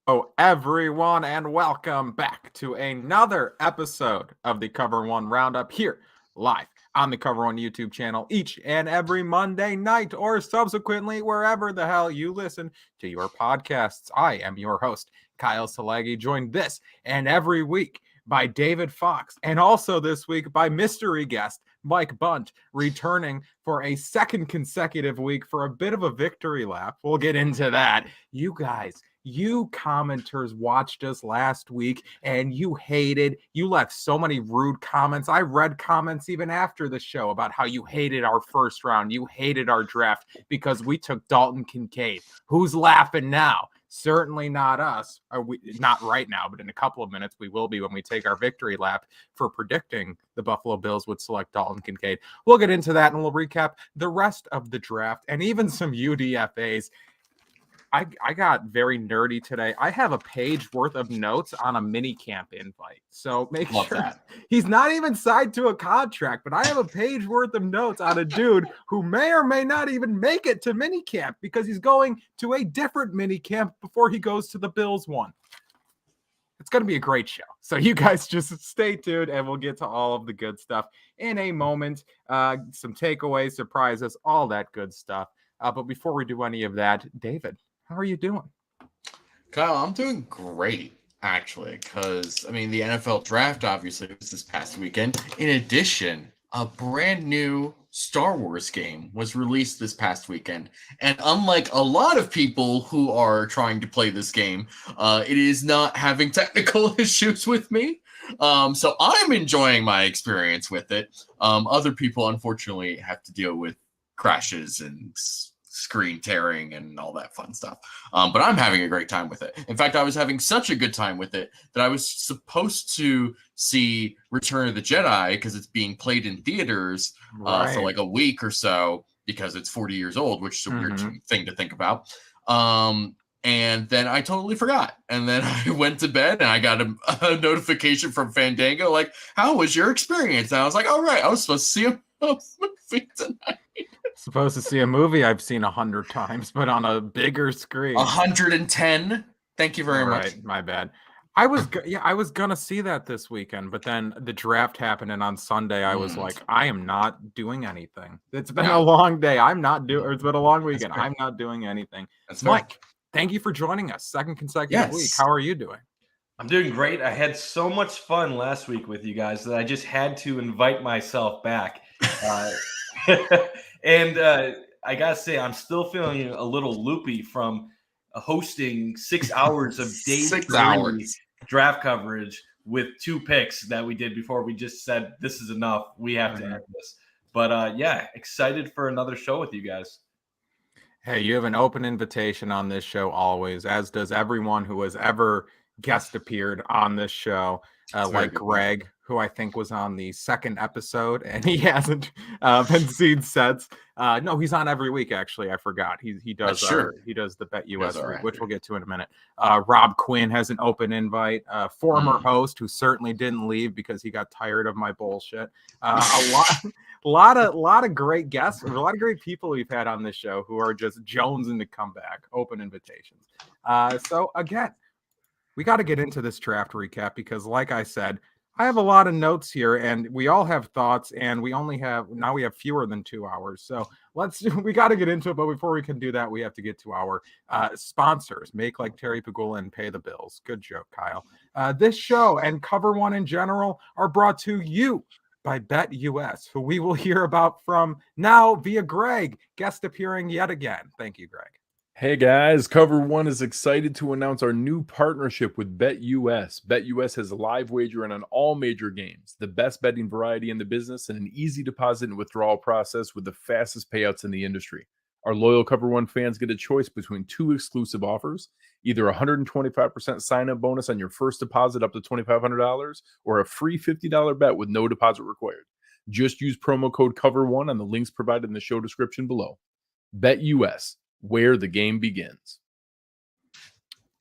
Hello, everyone, and welcome back to another episode of the Cover One Roundup here live on the Cover One YouTube channel each and every Monday night, or subsequently wherever the hell you listen to your podcasts. I am your host, Kyle Silagyi, joined this and every week by David Fox, and also this week by mystery guest Mike Bundt, returning for a second consecutive week for a bit of a victory lap. We'll get into that. You guys, you commenters watched us last week and you left so many rude comments. I read comments even after the show about how you hated our first round. You hated our draft because we took Dalton Kincaid. Who's laughing now? Certainly not us. Not right now, but in a couple of minutes we will be when we take our victory lap for predicting the Buffalo Bills would select Dalton Kincaid. We'll get into that and we'll recap the rest of the draft and even some UDFAs. I got very nerdy today. I have a page worth of notes on a mini camp invite. So make Love sure that. he's not even signed to a contract, but I have a page worth of notes on a dude who may or may not even make it to mini camp because he's going to a different mini camp before he goes to the Bills one. It's going to be a great show. So you guys just stay tuned and we'll get to all of the good stuff in a moment. Some takeaways, surprises, all that good stuff. But before we do any of that, David, how are you doing? Kyle, I'm doing great, actually, because, the NFL draft obviously was this past weekend. In addition, a brand new Star Wars game was released this past weekend. And unlike a lot of people who are trying to play this game, it is not having technical issues with me. So I'm enjoying my experience with it. Other people, unfortunately, have to deal with crashes and screen tearing and all that fun stuff. But I'm having a great time with it. In fact, I was having such a good time with it that I was supposed to see Return of the Jedi because it's being played in theaters for like a week or so because it's 40 years old, which is a weird thing to think about. And then I totally forgot. And then I went to bed and I got a notification from Fandango like, how was your experience? And I was like, all right, I was supposed to see a movie tonight. Supposed to see a movie I've seen 100 times, but on a bigger screen. 110. Thank you very much. My bad. I was gonna see that this weekend, but then the draft happened, and on Sunday I was like, I am not doing anything. It's been a long day. It's been a long weekend. I'm not doing anything. That's Mike, thank you for joining us. Second consecutive week. How are you doing? I'm doing great. I had so much fun last week with you guys that I just had to invite myself back. And I gotta say, I'm still feeling a little loopy from hosting 6 hours of day 6 hours draft coverage with 2 picks that we did before we just said this is enough. We have to end this. But excited for another show with you guys. Hey, you have an open invitation on this show always, as does everyone who has ever guest appeared on this show, like Greg, who I think was on the second episode, and he hasn't been seen since. No, he's on every week. Actually, I forgot. He does. He does the Bet US, which we'll get to in a minute. Rob Quinn has an open invite. Former host who certainly didn't leave because he got tired of my bullshit. A lot of great guests. There's a lot of great people we've had on this show who are just jonesing to come back. Open invitations. So again, we got to get into this draft recap because, like I said, I have a lot of notes here and we all have thoughts, and we have fewer than 2 hours. So we got to get into it. But before we can do that, we have to get to our sponsors. Make like Terry Pagula and pay the bills. Good joke, Kyle. This show and Cover One in general are brought to you by Bet US, who we will hear about from now via Greg, guest appearing yet again. Thank you, Greg. Hey guys, Cover One is excited to announce our new partnership with BetUS. BetUS has a live wagering on all major games, the best betting variety in the business, and an easy deposit and withdrawal process with the fastest payouts in the industry. Our loyal Cover One fans get a choice between 2 exclusive offers, either a 125% sign-up bonus on your first deposit up to $2,500, or a free $50 bet with no deposit required. Just use promo code COVER1 on the links provided in the show description below. BetUS, where the game begins.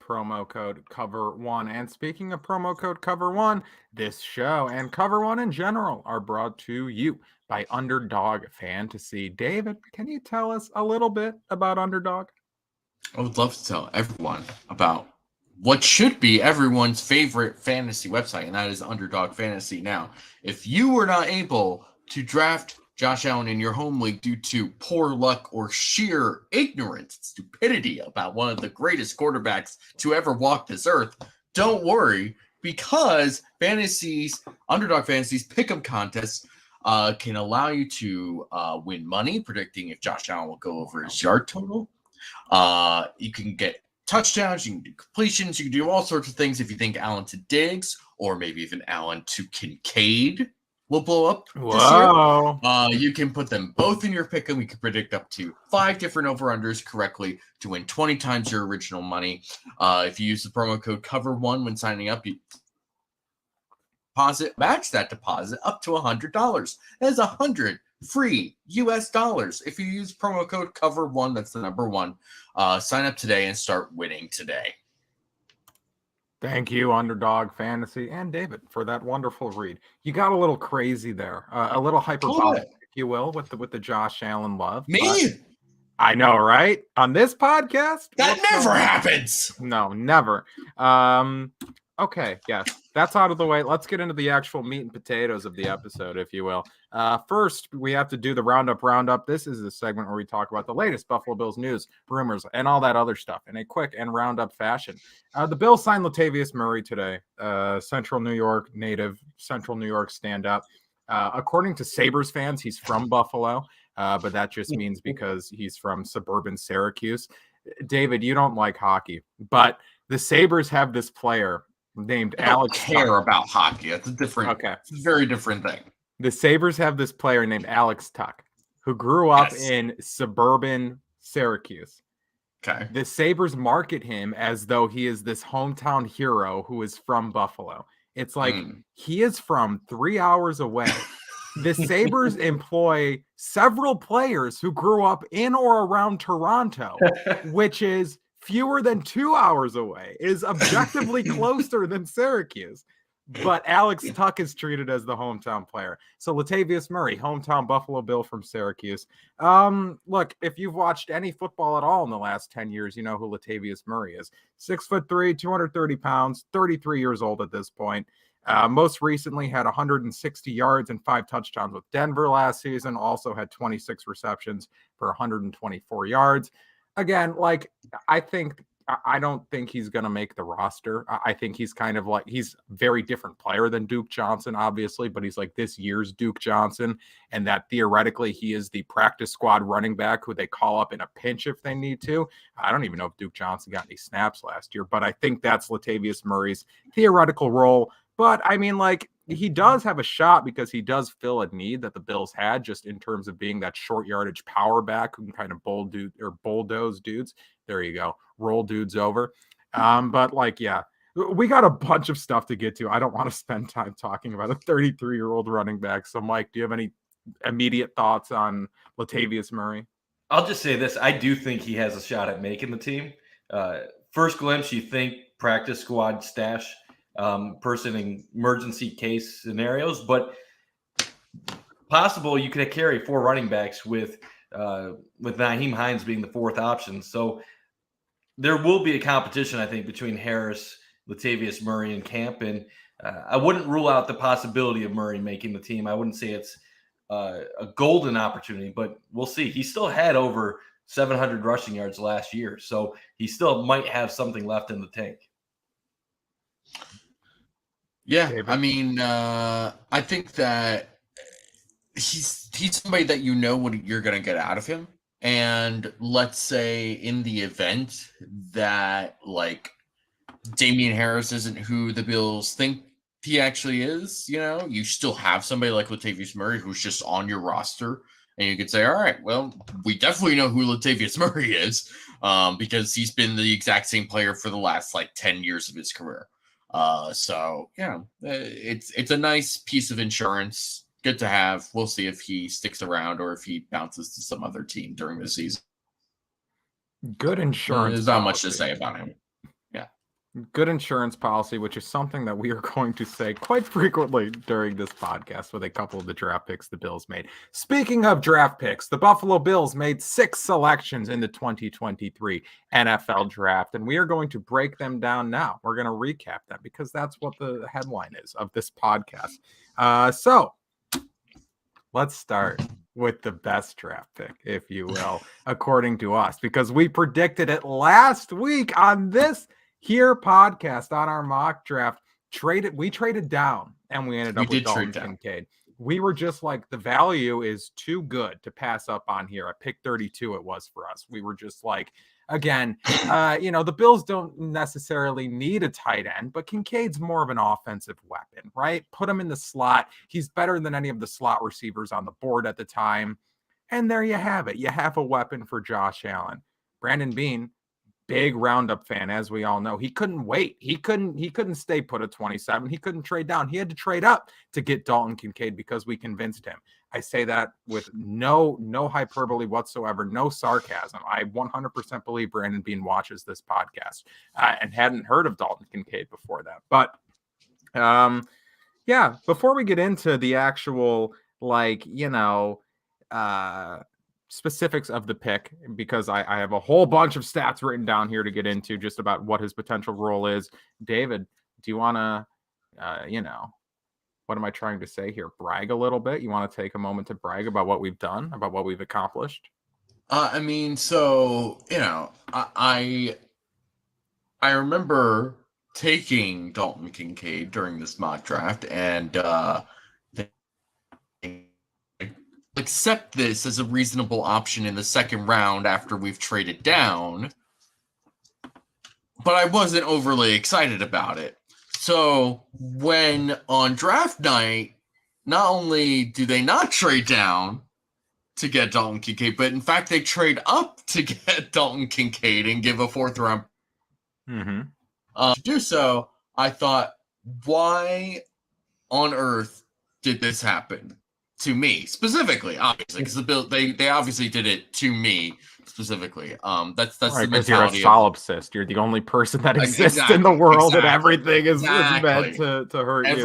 Promo code COVER1. And speaking of promo code COVER1, this show and Cover One in general are brought to you by Underdog Fantasy. David, can you tell us a little bit about Underdog? I would love to tell everyone about what should be everyone's favorite fantasy website, and that is Underdog Fantasy. Now, if you were not able to draft Josh Allen in your home league due to poor luck or sheer ignorance, stupidity about one of the greatest quarterbacks to ever walk this earth, don't worry, because Underdog Fantasy's pick'em contests can allow you to win money, predicting if Josh Allen will go over his yard total. You can get touchdowns, you can do completions, you can do all sorts of things if you think Allen to Diggs, or maybe even Allen to Kincaid will blow up this year. You can put them both in your pick, and we can predict up to 5 different over-unders correctly to win 20 times your original money. If you use the promo code COVER1 when signing up, you match that deposit up to $100. That is 100 free US dollars. If you use promo code COVER1, that's the number 1, sign up today and start winning today. Thank you, Underdog Fantasy and David, for that wonderful read. You got a little crazy there, a little hyperbolic, if you will, with the Josh Allen love. Me? I know, right? On this podcast, that never happens. No, never. Okay, yes, that's out of the way. Let's get into the actual meat and potatoes of the episode, if you will. First, we have to do the Roundup. This is the segment where we talk about the latest Buffalo Bills news, rumors, and all that other stuff in a quick and roundup fashion. The Bills signed Latavius Murray today, Central New York native, Central New York stand-up. According to Sabres fans, he's from Buffalo, but that just means because he's from suburban Syracuse. David, you don't like hockey, but the Sabres have this player named Alex. Care about hockey. That's a different. Okay, it's a very different thing. The Sabres have this player named Alex Tuck, who grew up in suburban Syracuse. Okay. The Sabres market him as though he is this hometown hero who is from Buffalo. It's like he is from 3 hours away. The Sabres employ several players who grew up in or around Toronto, which is fewer than 2 hours away. It is objectively closer than Syracuse. But Alex Tuck is treated as the hometown player. So Latavius Murray, hometown Buffalo Bill from Syracuse. Look, if you've watched any football at all in the last 10 years, you know who Latavius Murray is. 6'3", 230 pounds, 33 years old at this point. Most recently had 160 yards and 5 touchdowns with Denver last season. Also had 26 receptions for 124 yards. Again, like, I don't think he's going to make the roster. I think he's kind of like, he's a very different player than Duke Johnson, obviously, but he's like this year's Duke Johnson, and that theoretically he is the practice squad running back who they call up in a pinch if they need to. I don't even know if Duke Johnson got any snaps last year, but I think that's Latavius Murray's theoretical role. But I mean, like, he does have a shot because he does fill a need that the Bills had just in terms of being that short yardage power back who can kind of bulldoze dudes. There you go. Roll dudes over. But like, yeah, we got a bunch of stuff to get to. I don't want to spend time talking about a 33-year-old running back. So Mike, do you have any immediate thoughts on Latavius Murray? I'll just say this. I do think he has a shot at making the team. First glimpse, you think practice squad stash person in emergency case scenarios, but possible you could carry 4 running backs with Nyheim Hines being the 4th option. So there will be a competition, I think, between Harris, Latavius Murray, and Camp. And I wouldn't rule out the possibility of Murray making the team. I wouldn't say it's a golden opportunity, but we'll see. He still had over 700 rushing yards last year, so he still might have something left in the tank. Yeah, I mean, I think that he's somebody that you know what you're going to get out of him. And let's say in the event that, like, Damian Harris isn't who the Bills think he actually is, you know, you still have somebody like Latavius Murray who's just on your roster. And you could say, all right, well, we definitely know who Latavius Murray is because he's been the exact same player for the last, like, 10 years of his career. So, yeah, it's a nice piece of insurance. Good to have. We'll see if he sticks around or if he bounces to some other team during the season. Good insurance. There's not much to say about him. good insurance policy, which is something that we are going to say quite frequently during this podcast with a couple of the draft picks the Bills made. Speaking of draft picks, the Buffalo Bills made 6 selections in the 2023 NFL draft, and we are going to break them down now. We're going to recap them because that's what the headline is of this podcast. So let's start with the best draft pick, if you will, according to us, because we predicted it last week on this here podcast on our mock draft. We traded down and we ended up with Dalton Kincaid. We were just like, the value is too good to pass up on here. At pick 32 it was for us. We were just like, again, the Bills don't necessarily need a tight end, but Kincaid's more of an offensive weapon, right? Put him in the slot. He's better than any of the slot receivers on the board at the time. And there you have it. You have a weapon for Josh Allen. Brandon Beane, big Roundup fan, as we all know. He couldn't wait. He couldn't stay put at 27. He couldn't trade down. He had to trade up to get Dalton Kincaid because we convinced him. I say that with no hyperbole whatsoever, no sarcasm. I 100% believe Brandon Beane watches this podcast and hadn't heard of Dalton Kincaid before that. But before we get into the actual specifics of the pick, because I have a whole bunch of stats written down here to get into just about what his potential role is. David, do you want to, what am I trying to say here? Brag a little bit? You want to take a moment to brag about what we've done, about what we've accomplished? I remember taking Dalton Kincaid during this mock draft and accept this as a reasonable option in the second round after we've traded down, but I wasn't overly excited about it. So when on draft night, not only do they not trade down to get Dalton Kincaid, but in fact they trade up to get Dalton Kincaid and give a 4th round to do so, I thought, why on earth did this happen to me specifically? Obviously, because the Bill they obviously did it to me specifically. That's right, the mentality. You're a solipsist. You're the only person that exists in the world, and everything is meant to hurt you.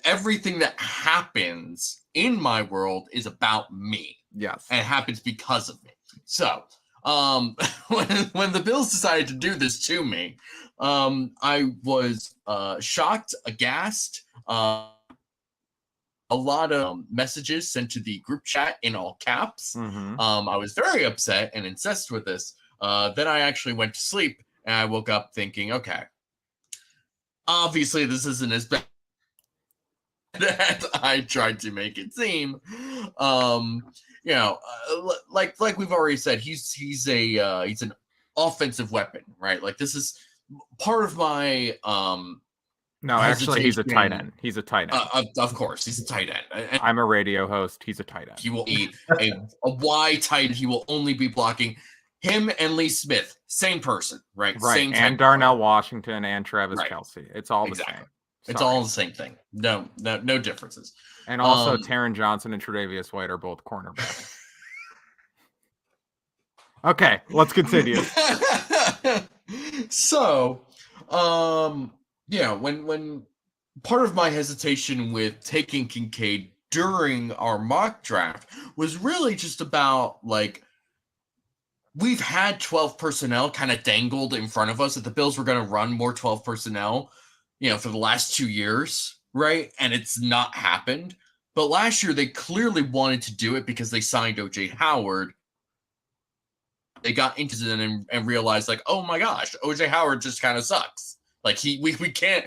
Everything that happens in my world is about me. Yes, and it happens because of me. So, when the Bills decided to do this to me, I was shocked, aghast. A lot of messages sent to the group chat in all caps. I was very upset and incensed with this. Then I actually went to sleep and I woke up thinking, okay, obviously this isn't as bad as I tried to make it seem. Like we've already said, he's an offensive weapon, right? Like, this is part of my No, actually, he's a tight end. He's a tight end. Of course, he's a tight end. And I'm a radio host. He's a tight end. he will be a wide tight end. He will only be blocking him and Lee Smith. Same person, right? Right. Same and Darnell Washington and Travis Kelce. It's all the same. It's all the same thing. No differences. And also, Taron Johnson and Tre'Davious White are both cornerbacks. Okay, let's continue. So, when part of my hesitation with taking Kincaid during our mock draft was really just about, like, we've had 12 personnel kind of dangled in front of us that the Bills were going to run more 12 personnel, for the last 2 years, right? And it's not happened. But last year, they clearly wanted to do it because they signed O.J. Howard. They got into it and realized, like, oh my gosh, O.J. Howard just kind of sucks. Like, we can't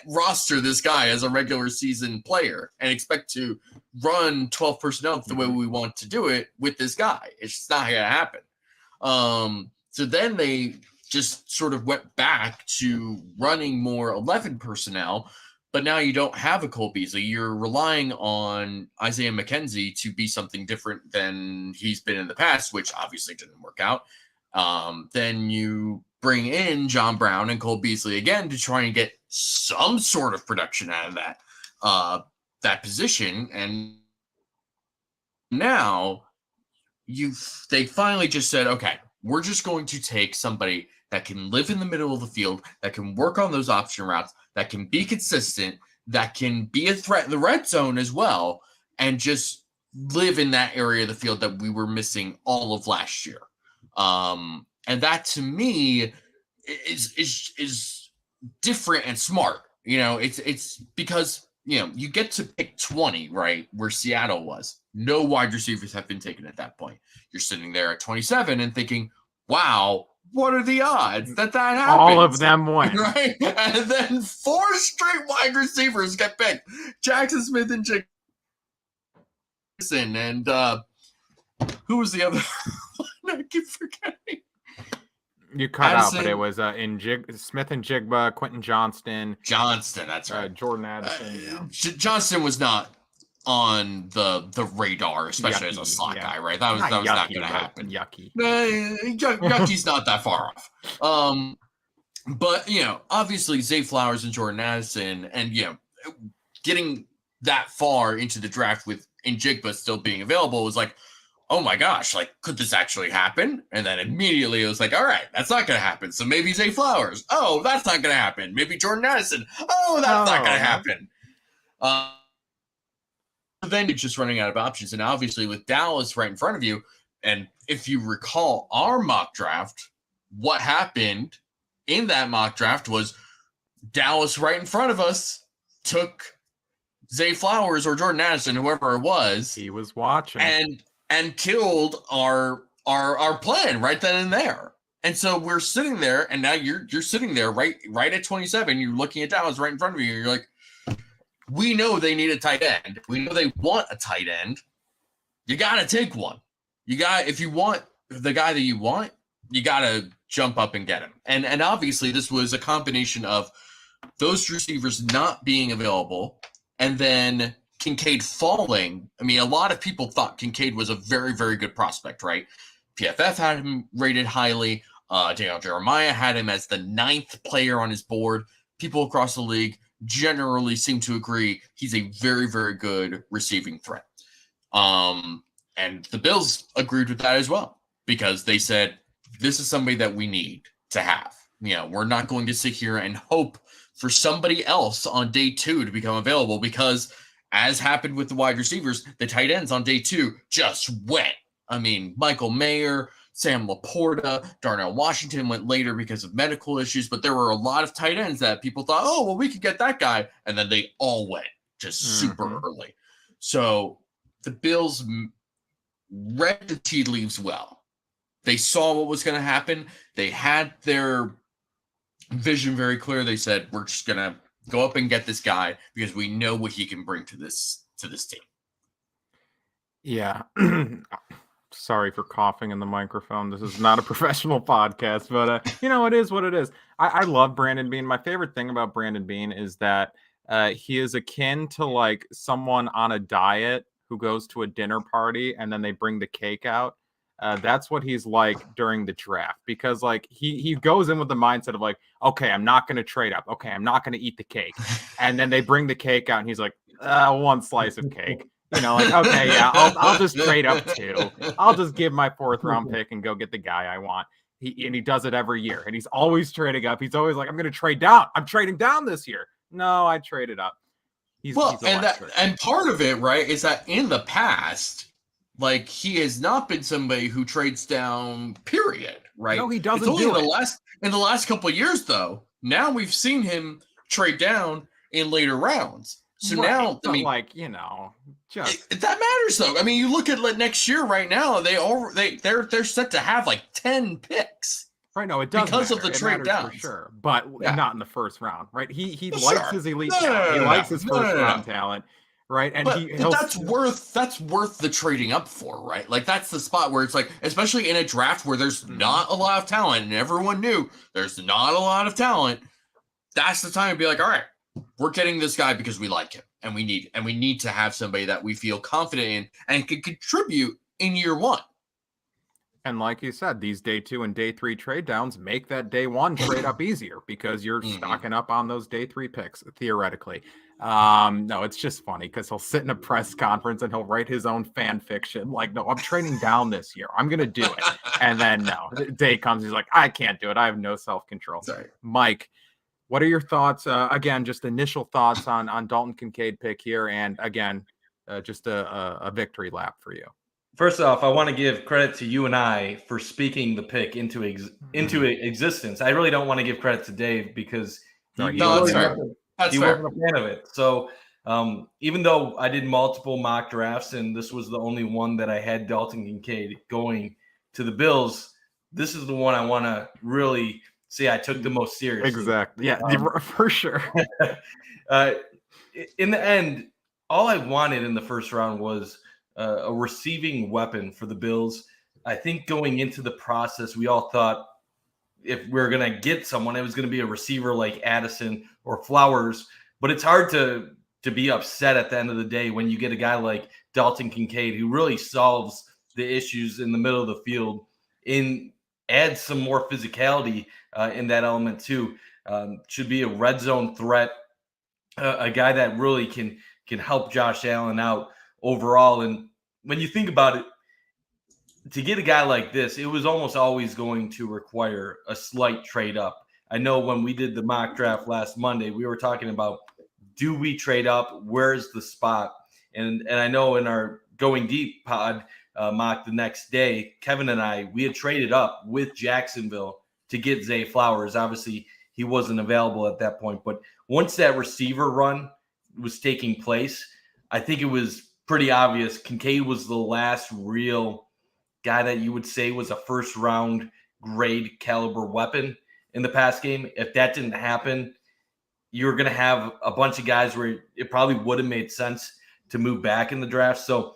roster this guy as a regular season player and expect to run 12 personnel the way we want to do it with this guy. It's just not going to happen. So then they just sort of went back to running more 11 personnel, but now you don't have a Cole Beasley. You're relying on Isaiah McKenzie to be something different than he's been in the past, which obviously didn't work out. Then you bring in John Brown and Cole Beasley again to try and get some sort of production out of that position. And now they finally just said, okay, we're just going to take somebody that can live in the middle of the field, that can work on those option routes, that can be consistent, that can be a threat in the red zone as well, and just live in that area of the field that we were missing all of last year. And that to me is different and smart. It's because, you get to pick 20, right? Where Seattle was. No wide receivers have been taken at that point. You're sitting there at 27 and thinking, wow, what are the odds that happens? All of them went. Right? And then 4 straight wide receivers get picked. Jackson Smith and Jackson. And who was the other one? I keep forgetting. You cut Addison. out, but it was Smith and Jigba, Quentin Johnston. Johnston, that's right. Jordan Addison. Johnston was not on the radar, especially as a slot guy, right? That was not going to happen. Yucky. Yucky's not that far off. But obviously Zay Flowers and Jordan Addison, and getting that far into the draft with Njigba still being available was like, oh my gosh, like, could this actually happen? And then immediately it was like, all right, that's not going to happen. So maybe Zay Flowers. Oh, that's not going to happen. Maybe Jordan Addison. Oh, that's not going to happen. Then you're just running out of options. And obviously with Dallas right in front of you, and if you recall our mock draft, what happened in that mock draft was Dallas right in front of us took Zay Flowers or Jordan Addison, whoever it was. He was watching. And killed our plan right then and there. And so we're sitting there, and now you're sitting there right at 27. You're looking at Dallas right in front of you, and you're like, we know they need a tight end. We know they want a tight end. You got to take one. If you want the guy that you want, you got to jump up and get him. And obviously this was a combination of those receivers not being available, and then Kincaid falling. I mean, a lot of people thought Kincaid was a very, very good prospect, right? PFF had him rated highly. Daniel Jeremiah had him as the 9th player on his board. People across the league generally seem to agree he's a very, very good receiving threat. And the Bills agreed with that as well, because they said, this is somebody that we need to have. We're not going to sit here and hope for somebody else on day 2 to become available, because as happened with the wide receivers, the tight ends on day 2 just went. I mean, Michael Mayer, Sam Laporta, Darnell Washington went later because of medical issues, but there were a lot of tight ends that people thought, oh, well, we could get that guy. And then they all went just super early. So the Bills read the tea leaves well. They saw what was going to happen. They had their vision very clear. They said, we're just going to go up and get this guy because we know what he can bring to this team. Yeah. Sorry for coughing in the microphone. This is not a professional podcast, but it is what it is. I love Brandon Beane. My favorite thing about Brandon Beane is that he is akin to like someone on a diet who goes to a dinner party and then they bring the cake out. That's what he's like during the draft, because like he goes in with the mindset of like, okay, I'm not going to trade up. Okay, I'm not going to eat the cake. And then they bring the cake out and he's like, one slice of cake. Like, okay, yeah, I'll just trade up 2. I'll just give my 4th round pick and go get the guy I want. He does it every year, and he's always trading up. He's always like, I'm going to trade down. I'm trading down this year. No, I traded up. He's and part of it, right, is that in the past, like, he has not been somebody who trades down, period, right? No, he doesn't. It's only in the last couple of years, though. Now we've seen him trade down in later rounds. So right. now, I mean, that matters, though. I mean, you look at next year right now; they're set to have like 10 picks. Right? No, it does because matter. of the trade down for sure, but not in the first round, right? He likes his elite talent. He likes his first round talent, right? And but that's worth the trading up for, right? Like that's the spot where it's like, especially in a draft where there's not a lot of talent, and everyone knew there's not a lot of talent. That's the time to be like, all right, we're getting this guy because we like him, and we need to have somebody that we feel confident in and can contribute in year 1. And like you said, these day 2 and day 3 trade downs make that day 1 trade up easier because you're stocking up on those day 3 picks, theoretically. No, it's just funny because he'll sit in a press conference and he'll write his own fan fiction. Like, no, I'm trading down this year. I'm going to do it. And then, no, the day comes, he's like, I can't do it. I have no self-control. Sorry. Mike, what are your thoughts? Again, just initial thoughts on Dalton Kincaid pick here. And again, just a victory lap for you. First off, I want to give credit to you and I for speaking the pick into existence. I really don't want to give credit to Dave because he wasn't a fan of it. So even though I did multiple mock drafts and this was the only one that I had Dalton Kincaid going to the Bills, this is the one I want to really say I took the most seriously. Exactly. Yeah, for sure. In the end, all I wanted in the first round was a receiving weapon for the Bills. I think going into the process, we all thought if we're going to get someone, it was going to be a receiver like Addison or Flowers. But it's hard to be upset at the end of the day when you get a guy like Dalton Kincaid who really solves the issues in the middle of the field and adds some more physicality in that element too. Should be a red zone threat, a guy that really can help Josh Allen out overall. And when you think about it, to get a guy like this, it was almost always going to require a slight trade up. I know when we did the mock draft last Monday, we were talking about, do we trade up? Where's the spot? And I know in our Going Deep pod mock the next day, Kevin and I, we had traded up with Jacksonville to get Zay Flowers. Obviously, he wasn't available at that point. But once that receiver run was taking place, I think it was pretty obvious Kincaid was the last real guy that you would say was a first round grade caliber weapon in the pass game. If that didn't happen, you're going to have a bunch of guys where it probably would have made sense to move back in the draft. So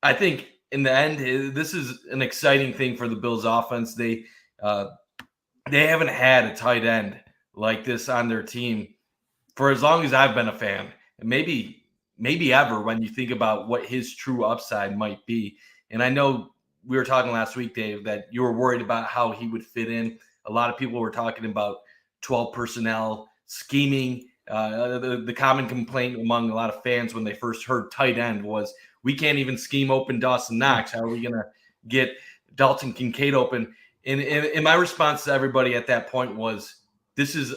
I think in the end, this is an exciting thing for the Bills offense. They haven't had a tight end like this on their team for as long as I've been a fan. And maybe ever when you think about what his true upside might be. And I know we were talking last week, Dave, that you were worried about how he would fit in. A lot of people were talking about 12 personnel scheming. The common complaint among a lot of fans when they first heard tight end was, we can't even scheme open Dawson Knox. How are we going to get Dalton Kincaid open? And my response to everybody at that point was, this is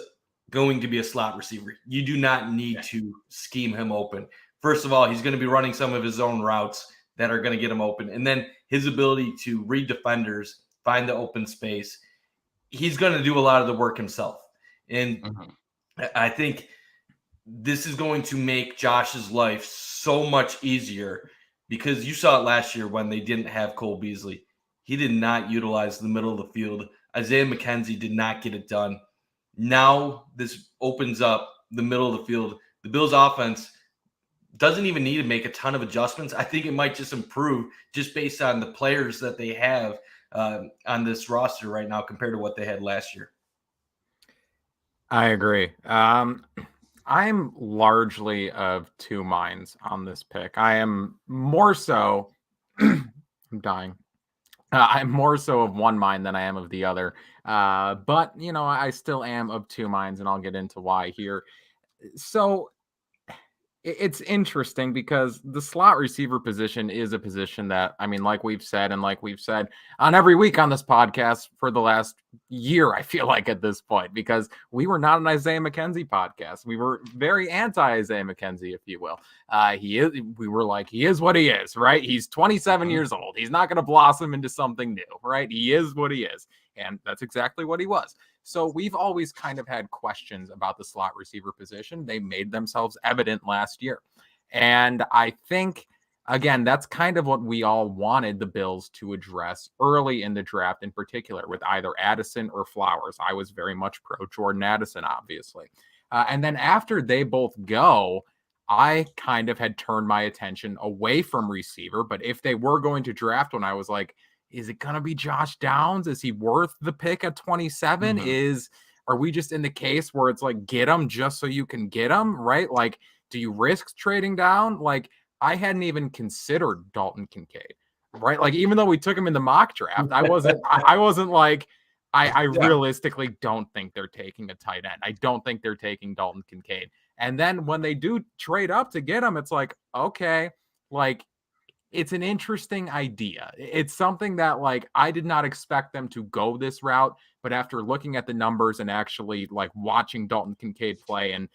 going to be a slot receiver. You do not need to scheme him open. First of all, he's going to be running some of his own routes that are going to get him open. And then his ability to read defenders, find the open space, he's going to do a lot of the work himself. And I think this is going to make Josh's life so much easier because you saw it last year when they didn't have Cole Beasley. He did not utilize the middle of the field. Isaiah McKenzie did not get it done. Now this opens up the middle of the field. The Bills offense doesn't even need to make a ton of adjustments. I think it might just improve just based on the players that they have on this roster right now compared to what they had last year. I agree. I'm largely of two minds on this pick. I am more so, I'm dying. I'm more so of one mind than I am of the other. But, you know, I still am of two minds, and I'll get into why here. So it's interesting because the slot receiver position is a position that, I mean, like we've said on every week on this podcast for the last year, I feel like at this point, because we were not an Isaiah McKenzie podcast. We were very anti-Isaiah McKenzie, if you will. We were like, he is what he is, right? He's 27 years old. He's not going to blossom into something new, right? He is what he is. And that's exactly what he was. So we've always kind of had questions about the slot receiver position. They made themselves evident last year. And I think, again, that's kind of what we all wanted the Bills to address early in the draft, in particular, with either Addison or Flowers. I was very much pro Jordan Addison, obviously. And then after they both go, I kind of had turned my attention away from receiver. But if they were going to draft one, I was like, is it going to be Josh Downs? Is he worth the pick at 27? Are we just in the case where it's like, get him just so you can get him, right? Like, do you risk trading down? Like, I hadn't even considered Dalton Kincaid. right? Like, even though we took him in the mock draft, I wasn't like, I realistically don't think they're taking a tight end. I don't think they're taking Dalton Kincaid. And then when they do trade up to get him, it's like, okay, like, it's an interesting idea. It's something that, like, I did not expect them to go this route, but after looking at the numbers and actually like watching Dalton Kincaid play and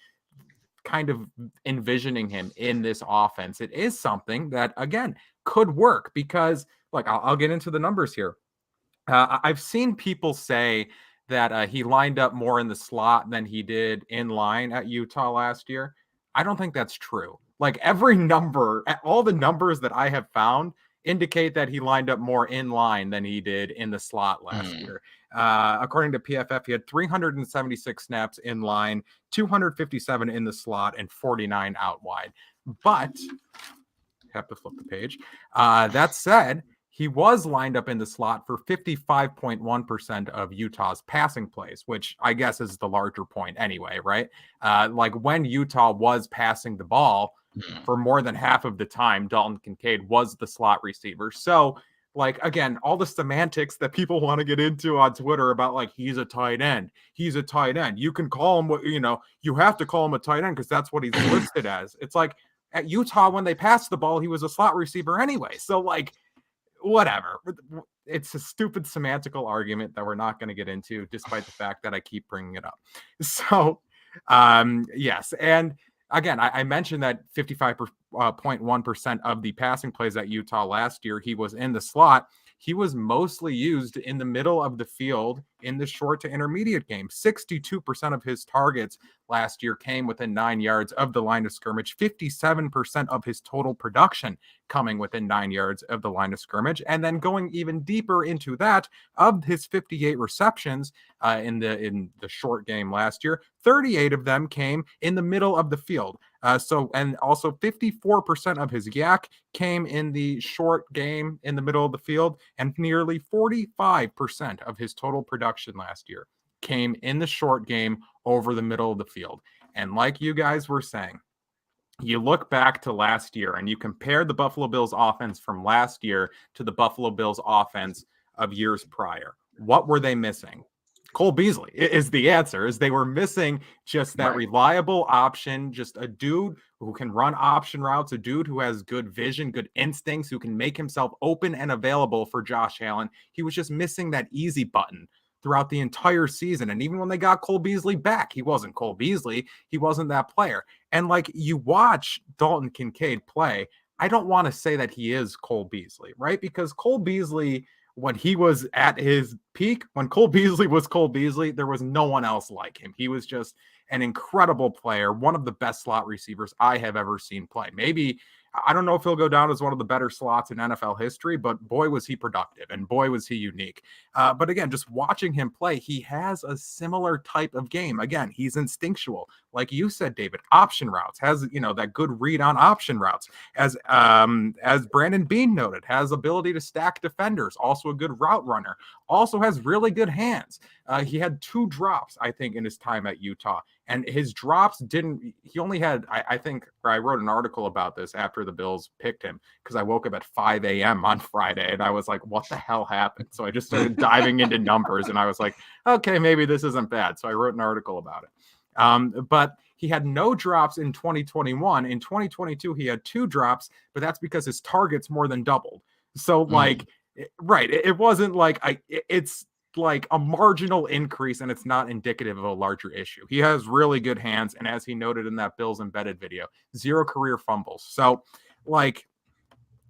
kind of envisioning him in this offense, it is something that, again, could work because, like, I'll get into the numbers here. I've seen people say that he lined up more in the slot than he did in line at Utah last year. I don't think that's true. Like, every number, all the numbers that I have found indicate that he lined up more in line than he did in the slot last year. According to PFF, he had 376 snaps in line, 257 in the slot, and 49 out wide. But, have to flip the page. That said, he was lined up in the slot for 55.1% of Utah's passing plays, which I guess is the larger point anyway, right? Like, when Utah was passing the ball for more than half of the time, Dalton Kincaid was the slot receiver. So, like, again, all the semantics that people want to get into on Twitter about, like, he's a tight end. He's a tight end. You can call him what, you have to call him a tight end because that's what he's listed as. It's like, at Utah, when they passed the ball, he was a slot receiver anyway. So, like, whatever. It's a stupid semantical argument that we're not going to get into, despite the fact that I keep bringing it up. So, yes. And again, I mentioned that 55.1% of the passing plays at Utah last year, he was in the slot. He was mostly used in the middle of the field in the short to intermediate game. 62% of his targets last year came within 9 yards of the line of scrimmage, 57% of his total production coming within 9 yards of the line of scrimmage. And then going even deeper into that, of his 58 receptions in the short game last year, 38 of them came in the middle of the field. And also 54% of his yak came in the short game in the middle of the field, and nearly 45% of his total production last year came in the short game over the middle of the field. And like you guys were saying, you look back to last year and you compare the Buffalo Bills offense from last year to the Buffalo Bills offense of years prior. What were they missing? Cole Beasley is the answer. Is they were missing just that reliable option, just a dude who can run option routes, a dude who has good vision, good instincts, who can make himself open and available for Josh Allen. He was just missing that easy button throughout the entire season. And even when they got Cole Beasley back, he wasn't Cole Beasley. He wasn't that player. And like, you watch Dalton Kincaid play, I don't want to say that he is Cole Beasley, right? Because Cole Beasley, when he was at his peak, when Cole Beasley was Cole Beasley, there was no one else like him. He was just an incredible player, one of the best slot receivers I have ever seen play. Maybe, I don't know if he'll go down as one of the better slots in NFL history, but boy, was he productive and boy, was he unique. But again, just watching him play, he has a similar type of game. Again, he's instinctual. Like you said, David, option routes, has, that good read on option routes. As Brandon Beane noted, has ability to stack defenders, also a good route runner, also has really good hands. He had 2 drops, I think, in his time at Utah. And his drops he only had, I think, I wrote an article about this after the Bills picked him, because I woke up at 5 a.m. on Friday and I was like, what the hell happened? So I just started diving into numbers and I was like, okay, maybe this isn't bad. So I wrote an article about it. But he had no drops in 2021. In 2022, he had 2 drops, but that's because his targets more than doubled. So like, it wasn't like it's like a marginal increase, and it's not indicative of a larger issue. He has really good hands, and as he noted in that Bills Embedded video, 0 career fumbles. So like,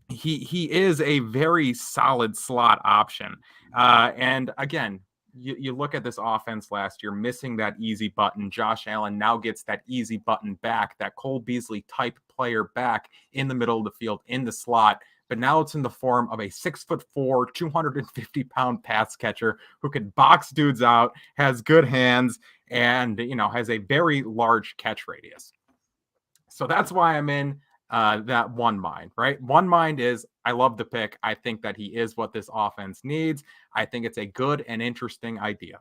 he is a very solid slot option. And again, you look at this offense last year, missing that easy button. Josh Allen now gets that easy button back, that Cole Beasley type player back in the middle of the field, in the slot. But now it's in the form of a 6'4", 250-pound pass catcher who can box dudes out, has good hands, and has a very large catch radius. So that's why I'm in that one mind, right? One mind is, I love the pick. I think that he is what this offense needs. I think it's a good and interesting idea.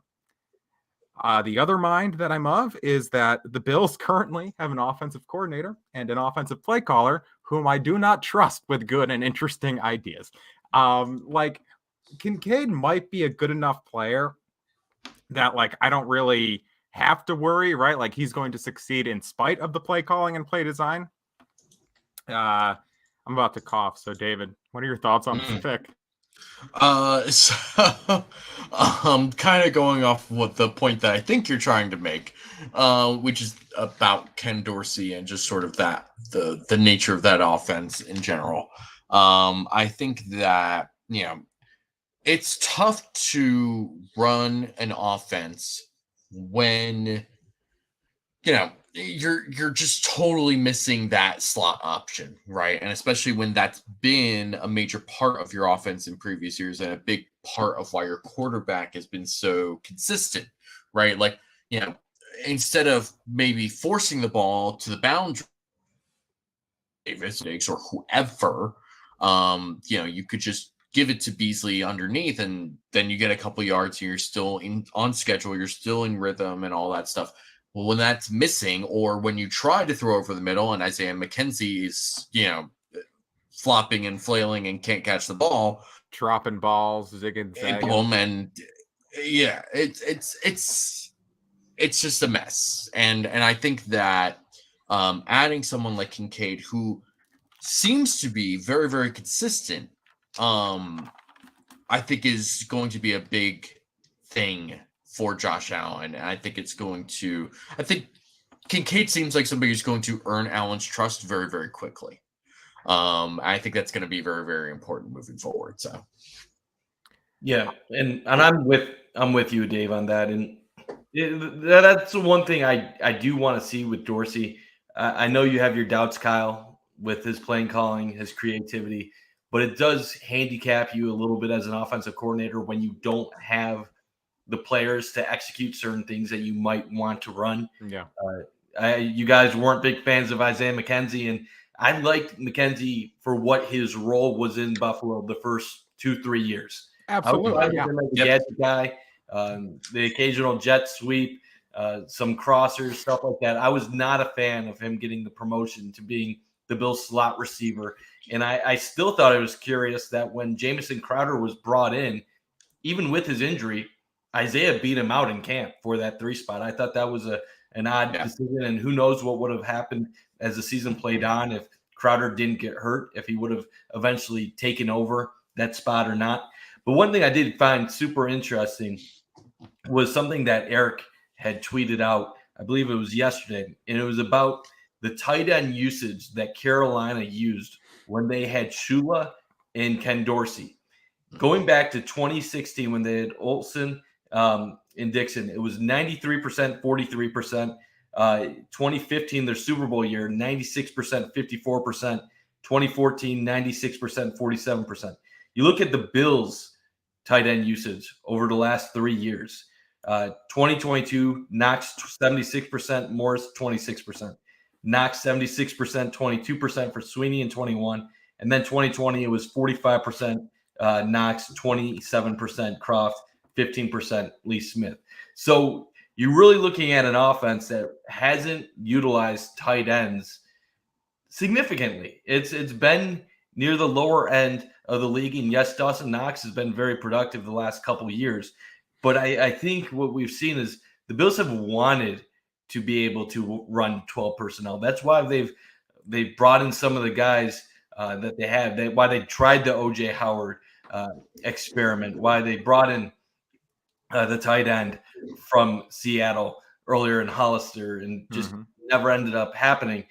The other mind that I'm of is that the Bills currently have an offensive coordinator and an offensive play caller whom I do not trust with good and interesting ideas. Like Kincaid might be a good enough player that like I don't really have to worry, right? Like he's going to succeed in spite of the play calling and play design. I'm about to cough. So David, what are your thoughts on this pick? So kind of going off what the point that I think you're trying to make, which is about Ken Dorsey and just sort of that the nature of that offense in general. I think that, you know, it's tough to run an offense when, you know, you're just totally missing that slot option, right? And especially when that's been a major part of your offense in previous years and a big part of why your quarterback has been so consistent, right? Like, you know, instead of maybe forcing the ball to the boundary, Davis or whoever, you know, you could just give it to Beasley underneath, and then you get a couple yards and you're still on schedule, you're still in rhythm and all that stuff. Well, when that's missing, or when you try to throw over the middle and Isaiah McKenzie is, you know, flopping and flailing and can't catch the ball, dropping balls, zigging, zagging. And yeah, it's just a mess. And I think that adding someone like Kincaid, who seems to be very, very consistent, I think is going to be a big thing for Josh Allen. And I think I think Kincaid seems like somebody who's going to earn Allen's trust very, very quickly. I think that's going to be very, very important moving forward. So, yeah. And I'm with you, Dave, on that. And that's the one thing I do want to see with Dorsey. I know you have your doubts, Kyle, with his playing calling, his creativity, but it does handicap you a little bit as an offensive coordinator when you don't have the players to execute certain things that you might want to run. Yeah. You guys weren't big fans of Isaiah McKenzie, and I liked McKenzie for what his role was in Buffalo the first 2-3 years. Absolutely. I was him as a gadget guy, the occasional jet sweep, some crossers, stuff like that. I was not a fan of him getting the promotion to being the Bills slot receiver. And I still thought it was curious that when Jamison Crowder was brought in, even with his injury, Isaiah beat him out in camp for that 3 spot. I thought that was an odd decision, and who knows what would have happened as the season played on if Crowder didn't get hurt, if he would have eventually taken over that spot or not. But one thing I did find super interesting was something that Eric had tweeted out, I believe it was yesterday, and it was about the tight end usage that Carolina used when they had Shula and Ken Dorsey. Going back to 2016 when they had Olsen and Dixon, it was 93%, 43%. 2015, their Super Bowl year, 96%, 54%. 2014, 96%, 47%. You look at the Bills' tight end usage over the last 3 years. 2022, Knox 76%, Morris 26%. Knox 76%, 22% for Sweeney in 21. And then 2020, it was 45%. Knox 27%, Croft 15%, Lee Smith. So you're really looking at an offense that hasn't utilized tight ends significantly. It's been near the lower end of the league, and yes, Dawson Knox has been very productive the last couple of years. But I think what we've seen is the Bills have wanted to be able to run 12 personnel. That's why they've brought in some of the guys that they have. Why they tried the O.J. Howard experiment, why they brought in the tight end from Seattle earlier in Hollister and just never ended up happening.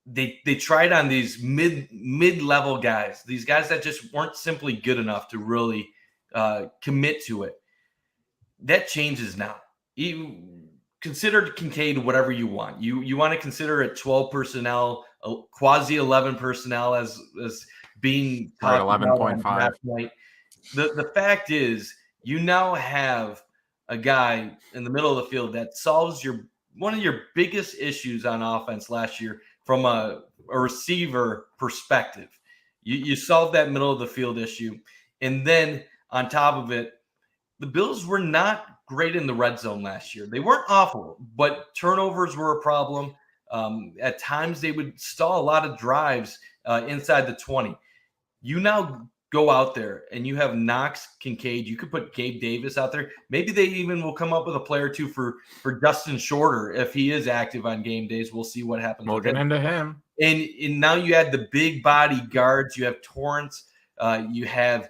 They tried on these mid-level guys, these guys that just weren't simply good enough to really commit to it. That changes now. You consider Kincaid whatever you want. You want to consider it 12 personnel, quasi 11 personnel as being right, 11.5. The fact is, you now have a guy in the middle of the field that solves one of your biggest issues on offense last year from a receiver perspective. You solved that middle of the field issue. And then on top of it, the Bills were not great in the red zone last year. They weren't awful, but turnovers were a problem. At times, they would stall a lot of drives inside the 20. You now go out there and you have Knox, Kincaid, you could put Gabe Davis out there. Maybe they even will come up with a player or two for Justin Shorter if he is active on game days. We'll see what happens. We'll get into him. And now you add the big body guards. You have Torrence. You have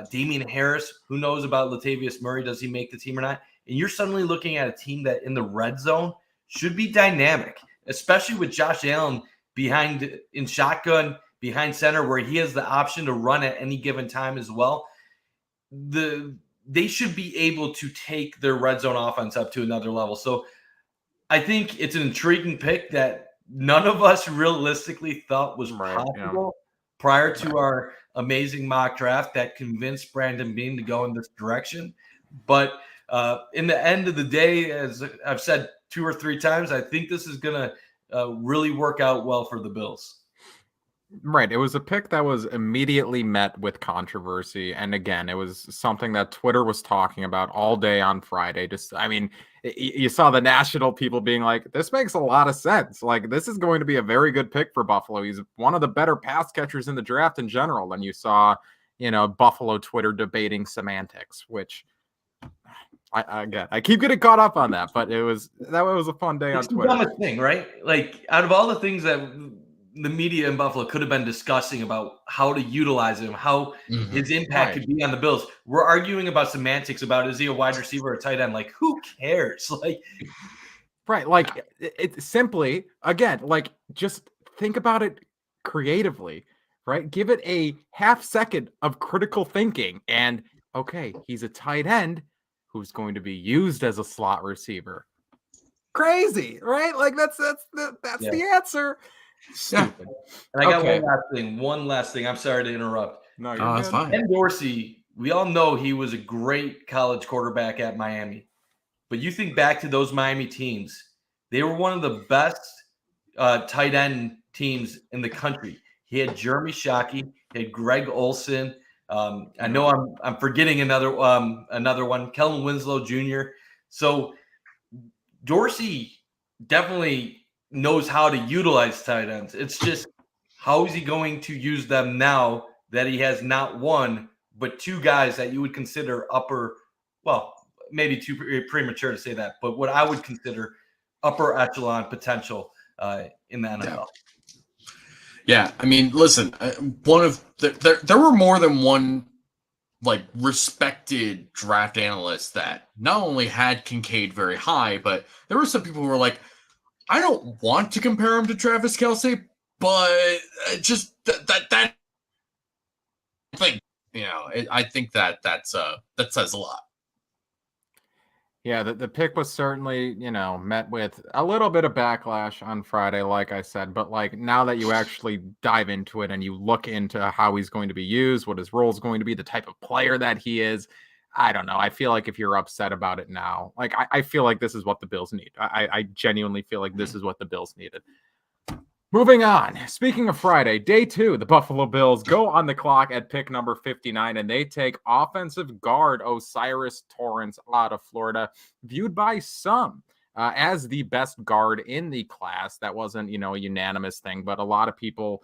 Damian Harris. Who knows about Latavius Murray? Does he make the team or not? And you're suddenly looking at a team that in the red zone should be dynamic, especially with Josh Allen behind in shotgun, behind center, where he has the option to run at any given time as well. They should be able to take their red zone offense up to another level. So I think it's an intriguing pick that none of us realistically thought was possible prior to our amazing mock draft that convinced Brandon Beane to go in this direction. But in the end of the day, as I've said 2 or 3 times, I think this is going to really work out well for the Bills. Right. It was a pick that was immediately met with controversy. And again, it was something that Twitter was talking about all day on Friday. You saw the national people being like, this makes a lot of sense. Like, this is going to be a very good pick for Buffalo. He's one of the better pass catchers in the draft in general. And you saw, Buffalo Twitter debating semantics, which I keep getting caught up on that, but that was a fun day on Twitter. It's the dumbest thing, right? Like, out of all the things that the media in Buffalo could have been discussing about how to utilize him, how his impact could be on the Bills, we're arguing about semantics about, is he a wide receiver or a tight end? Like, who cares? Like, right. Like, it's simply, again, like, just think about it creatively, right? Give it a half second of critical thinking and, okay, he's a tight end who's going to be used as a slot receiver. Crazy, right? Like, that's the answer. Stupid. And I got one last thing. I'm sorry to interrupt. No, that's fine. Ken Dorsey, we all know he was a great college quarterback at Miami. But you think back to those Miami teams, they were one of the best tight end teams in the country. He had Jeremy Shockey, he had Greg Olson. I know I'm forgetting another one, Kellen Winslow Jr. So Dorsey definitely knows how to utilize tight ends. It's just, how is he going to use them now that he has not one, but 2 guys that you would consider upper, well, maybe too premature to say that, but what I would consider upper echelon potential in the NFL. Yeah, I mean, listen, there were more than one respected draft analyst that not only had Kincaid very high, but there were some people who were like, I don't want to compare him to Travis Kelce, but just that thing, I think that says a lot. Yeah, the pick was certainly, met with a little bit of backlash on Friday, like I said. But now that you actually dive into it and you look into how he's going to be used, what his role is going to be, the type of player that he is, I don't know. I feel like if you're upset about it now, I feel like this is what the Bills need. I genuinely feel like this is what the Bills needed. Moving on. Speaking of Friday, day 2, the Buffalo Bills go on the clock at pick number 59, and they take offensive guard O'Cyrus Torrence out of Florida, viewed by some as the best guard in the class. That wasn't, a unanimous thing, but a lot of people,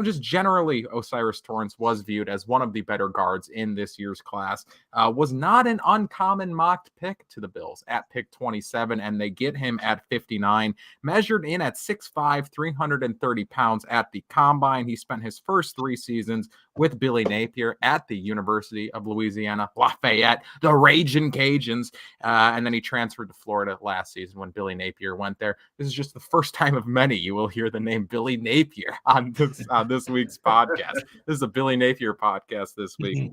just generally, O'Cyrus Torrence was viewed as one of the better guards in this year's class. Was not an uncommon mocked pick to the Bills at pick 27, and they get him at 59, measured in at 6'5", 330 pounds at the combine. He spent his first 3 seasons with Billy Napier at the University of Louisiana Lafayette, the Ragin' Cajuns, and then he transferred to Florida last season when Billy Napier went there. This is just the first time of many you will hear the name Billy Napier on this week's podcast. This is a Billy Napier podcast this week.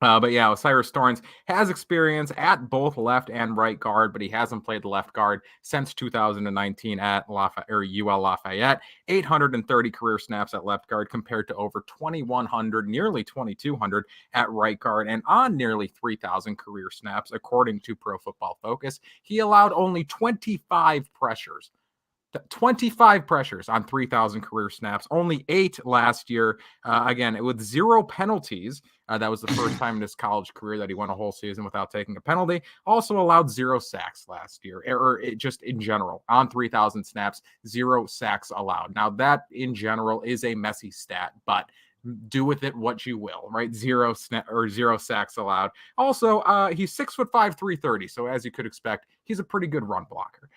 But yeah, O'Cyrus Torrence has experience at both left and right guard, but he hasn't played the left guard since 2019 at UL Lafayette. 830 career snaps at left guard compared to over 2,100, nearly 2,200 at right guard, and on nearly 3,000 career snaps, according to Pro Football Focus. He allowed only 25 pressures. 25 pressures on 3,000 career snaps, only 8 last year. Again, with 0 penalties. That was the first time in his college career that he went a whole season without taking a penalty. Also allowed 0 sacks last year, or just in general, on 3,000 snaps, 0 sacks allowed. Now, that in general is a messy stat, but do with it what you will, right? Zero sacks allowed. Also, he's 6'5", 330. So as you could expect, he's a pretty good run blocker.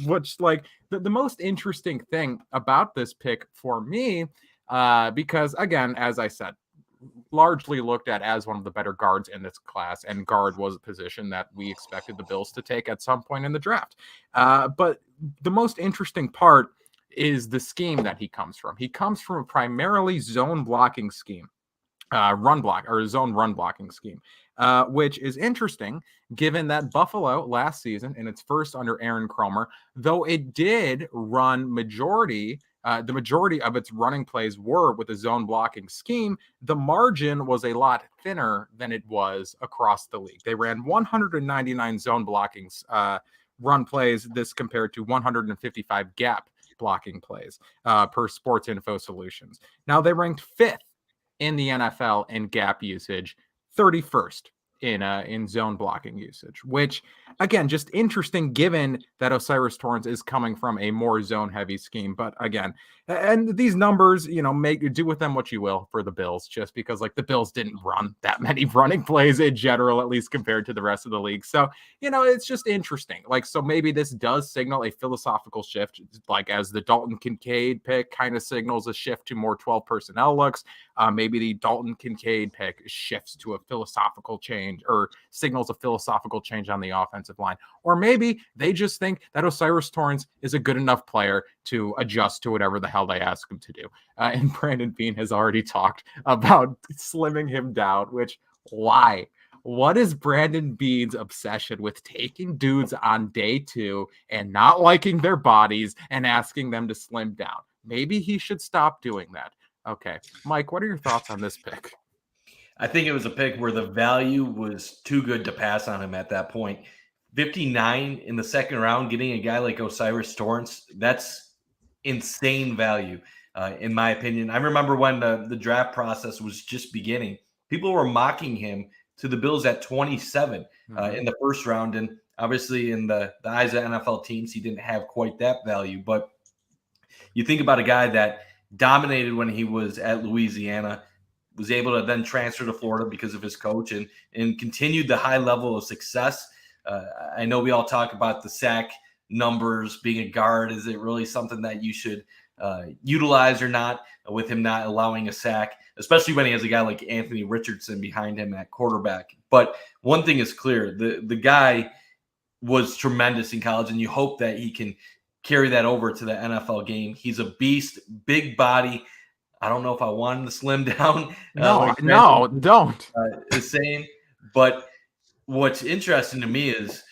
Which like the most interesting thing about this pick for me, because again, as I said, largely looked at as one of the better guards in this class, and guard was a position that we expected the Bills to take at some point in the draft. But the most interesting part is the scheme that he comes from. He comes from a primarily zone blocking scheme, zone run blocking scheme, which is interesting given that Buffalo last season in its first under Aaron Kromer, though it did run the majority of its running plays were with a zone blocking scheme, the margin was a lot thinner than it was across the league. They ran 199 zone blocking run plays, this compared to 155 gap blocking plays per Sports Info Solutions. Now, they ranked 5th in the NFL in gap usage, 31st in zone blocking usage, which again, just interesting given that O'Cyrus Torrence is coming from a more zone heavy scheme. But again, and these numbers, do with them what you will for the Bills, just because like the Bills didn't run that many running plays in general, at least compared to the rest of the league. So, it's just interesting. Like, so maybe this does signal a philosophical shift, like as the Dalton Kincaid pick kind of signals a shift to more 12 personnel looks. Maybe the Dalton Kincaid pick shifts to a philosophical change or signals a philosophical change on the offensive line. Or maybe they just think that O'Cyrus Torrence is a good enough player to adjust to whatever the hell they ask him to do. And Brandon Beane has already talked about slimming him down, which why? What is Brandon Beane's obsession with taking dudes on day 2 and not liking their bodies and asking them to slim down? Maybe he should stop doing that. Okay. Mike, what are your thoughts on this pick? I think it was a pick where the value was too good to pass on him at that point. 59 in the second round, getting a guy like O'Cyrus Torrence, that's insane value, in my opinion. I remember when the draft process was just beginning, people were mocking him to the Bills at 27 in the first round. And obviously in the eyes of NFL teams, he didn't have quite that value. But you think about a guy that dominated when he was at Louisiana, was able to then transfer to Florida because of his coach and continued the high level of success. I know we all talk about the sack numbers being a guard. Is it really something that you should utilize or not, with him not allowing a sack, especially when he has a guy like Anthony Richardson behind him at quarterback? But one thing is clear, the guy was tremendous in college, and you hope that he can carry that over to the NFL game. He's a beast, big body. I don't know if I want him to slim down. No, don't. Is saying, but what's interesting to me is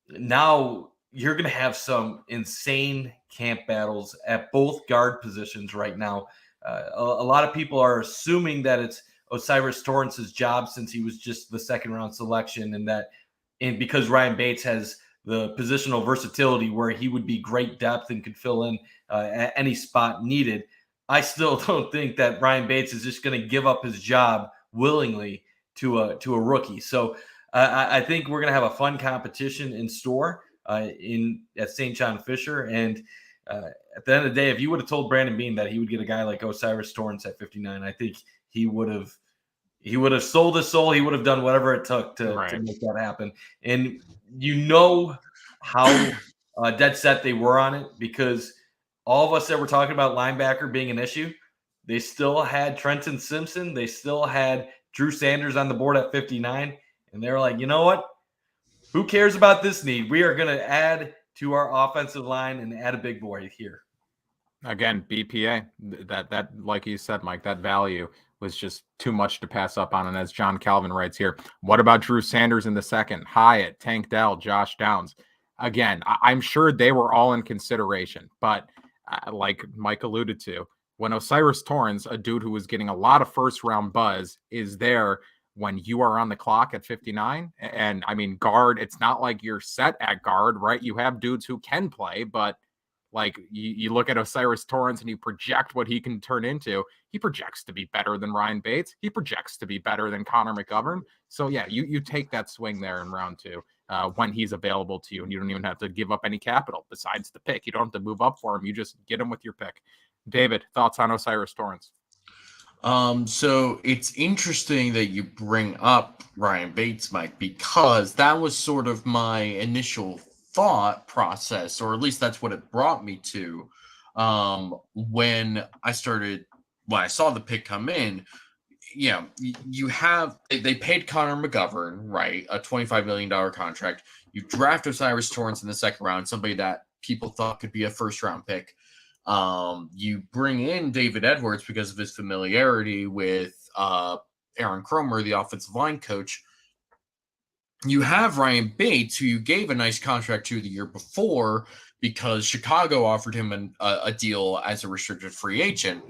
now you're going to have some insane camp battles at both guard positions right now. A lot of people are assuming that it's O'Cyrus Torrence's job since he was just the second round selection, and because Ryan Bates has the positional versatility where he would be great depth and could fill in at any spot needed. I still don't think that Ryan Bates is just going to give up his job willingly to a rookie. So I think we're going to have a fun competition in store at St. John Fisher. And at the end of the day, if you would have told Brandon Beane that he would get a guy like O'Cyrus Torrence at 59, I think he would have sold his soul. He would have done whatever it took to make that happen. And how dead set they were on it, because all of us that were talking about linebacker being an issue, they still had Trenton Simpson. They still had Drew Sanders on the board at 59. And they were like, you know what? Who cares about this need? We are going to add to our offensive line and add a big boy here. Again, BPA, that like you said, Mike, that value was just too much to pass up on. And as John Calvin writes here, what about Drew Sanders in the second? Hyatt, Tank Dell, Josh Downs. Again, I'm sure they were all in consideration, but like Mike alluded to, when O'Cyrus Torrence, a dude who was getting a lot of first round buzz, is there when you are on the clock at 59, and I mean, guard, it's not like you're set at guard, right? You have dudes who can play, but like you look at O'Cyrus Torrence and you project what he can turn into. He projects to be better than Ryan Bates. He projects to be better than Connor McGovern. So yeah, you take that swing there in round 2 when he's available to you, and you don't even have to give up any capital besides the pick. You don't have to move up for him. You just get him with your pick. David, thoughts on O'Cyrus Torrence? So it's interesting that you bring up Ryan Bates, Mike, because that was sort of my initial thought process, or at least that's what it brought me to when I saw the pick come in. You have they paid Connor McGovern, right, a $25 million contract. You draft Osiris Torrence in the second round, somebody that people thought could be a first round pick. You bring in David Edwards because of his familiarity with Aaron Kromer, the offensive line coach. You have Ryan Bates, who you gave a nice contract to the year before because Chicago offered him a deal as a restricted free agent.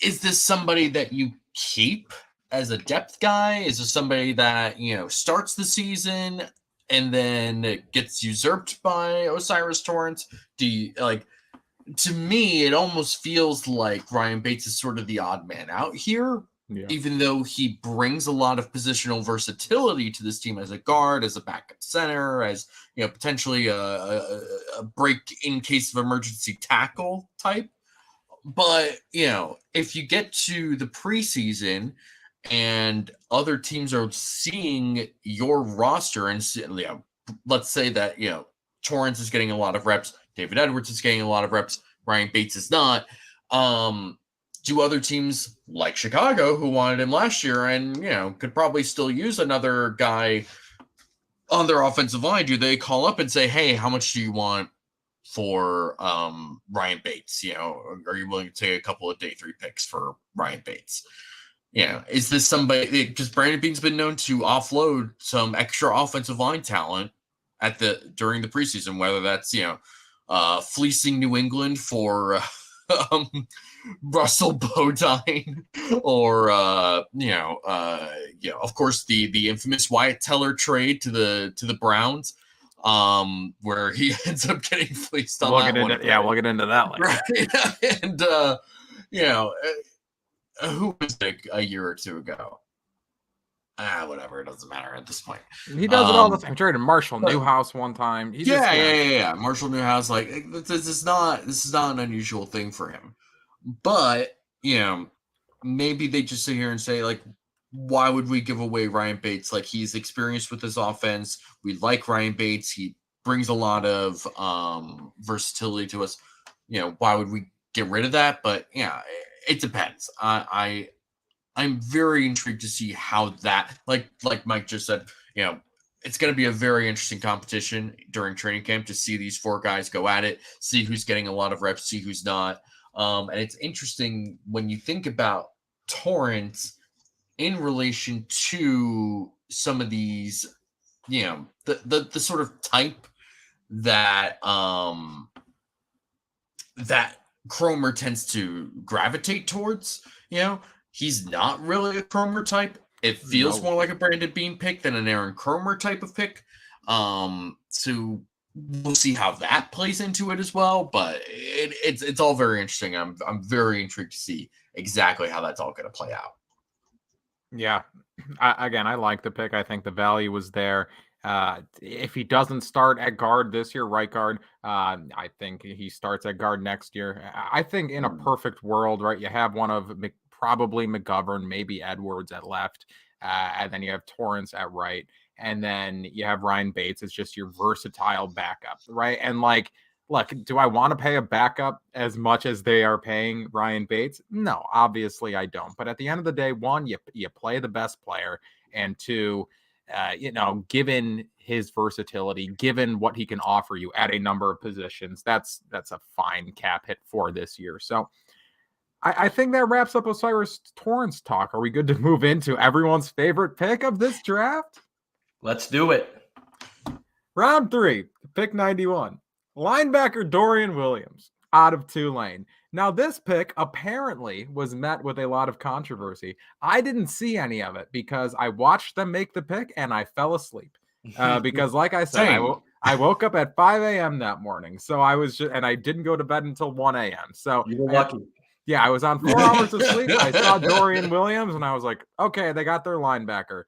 Is this somebody that you keep as a depth guy? Is this somebody that, starts the season and then gets usurped by Osiris Torrence? To me, it almost feels like Ryan Bates is sort of the odd man out here, even though he brings a lot of positional versatility to this team as a guard, as a backup center, as potentially a break in case of emergency tackle type. But if you get to the preseason and other teams are seeing your roster and let's say that Torrence is getting a lot of reps, David Edwards is getting a lot of reps, Ryan Bates is not. Do other teams like Chicago, who wanted him last year and could probably still use another guy on their offensive line, do they call up and say, hey, how much do you want for Ryan Bates? Are you willing to take a couple of day 3 picks for Ryan Bates? Is this somebody, because Brandon Beane's been known to offload some extra offensive line talent during the preseason, whether that's fleecing New England for Russell Bodine, or of course the infamous Wyatt Teller trade to the Browns, where he ends up getting fleeced on that one. We'll get into that later. Right? And who was it a year or two ago? Whatever, it doesn't matter at this point. He does it all the time. Traded Marshall Newhouse one time. Marshall Newhouse, this is not an unusual thing for him. But maybe they just sit here and say, why would we give away Ryan Bates? He's experienced with this offense. We like Ryan Bates. He brings a lot of versatility to us. Why would we get rid of that? But it depends. I'm very intrigued to see how that, like Mike just said, it's going to be a very interesting competition during training camp to see these 4 guys go at it, see who's getting a lot of reps, see who's not. And it's interesting when you think about Torrance in relation to some of these, the sort of type that that Kromer tends to gravitate towards. He's not really a Kromer type. It feels more like a Brandon Beane pick than an Aaron Kromer type of pick. So we'll see how that plays into it as well. But it's all very interesting. I'm very intrigued to see exactly how that's all going to play out. Yeah. I like the pick. I think the value was there. If he doesn't start at guard this year, right guard, I think he starts at guard next year. I think in a perfect world, right, you have one of probably McGovern, maybe Edwards at left, and then you have Torrance at right, and then you have Ryan Bates as just your versatile backup, right? And look, do I want to pay a backup as much as they are paying Ryan Bates? No, obviously I don't. But at the end of the day, one, you play the best player, and two, given his versatility, given what he can offer you at a number of positions, that's a fine cap hit for this year. So I think that wraps up Osiris Torrence talk. Are we good to move into everyone's favorite pick of this draft? Let's do it. Round 3, pick 91. Linebacker Dorian Williams out of Tulane. Now, this pick apparently was met with a lot of controversy. I didn't see any of it because I watched them make the pick and I fell asleep. Because like I said, I woke up at 5 a.m. that morning. So I was and I didn't go to bed until 1 a.m. So you were lucky. Yeah, I was on 4 hours of sleep. I saw Dorian Williams and I was like, okay, they got their linebacker,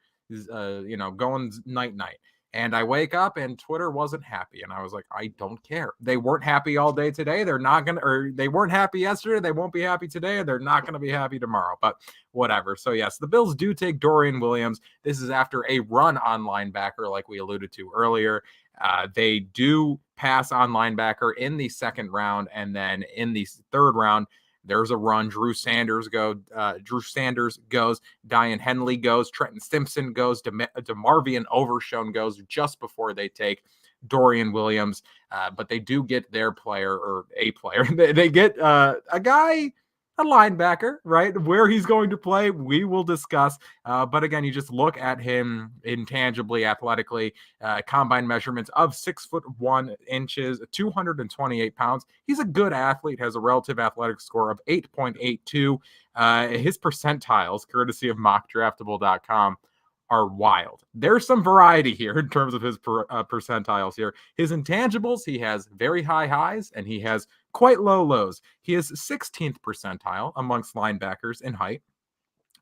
going night. And I wake up and Twitter wasn't happy. And I was like, I don't care. They weren't happy all day today. They're not going to, or they weren't happy yesterday. They won't be happy today. And they're not going to be happy tomorrow. But whatever. So yes, the Bills do take Dorian Williams. This is after a run on linebacker, like we alluded to earlier. They do pass on linebacker in the second round. And then in the third round, there's a run. Drew Sanders goes. Diane Henley goes. Trenton Simpson goes. DeMarvion Overshown goes just before they take Dorian Williams. But they do get their player, or a player. They get a guy, a linebacker, right? Where he's going to play, we will discuss. But again, you just look at him intangibly, athletically, combine measurements of 6'1", 228 pounds. He's a good athlete, has a relative athletic score of 8.82. His percentiles, courtesy of mockdraftable.com, are wild. There's some variety here in terms of his percentiles here. His intangibles, he has very high highs and he has quite low lows. He is 16th percentile amongst linebackers in height,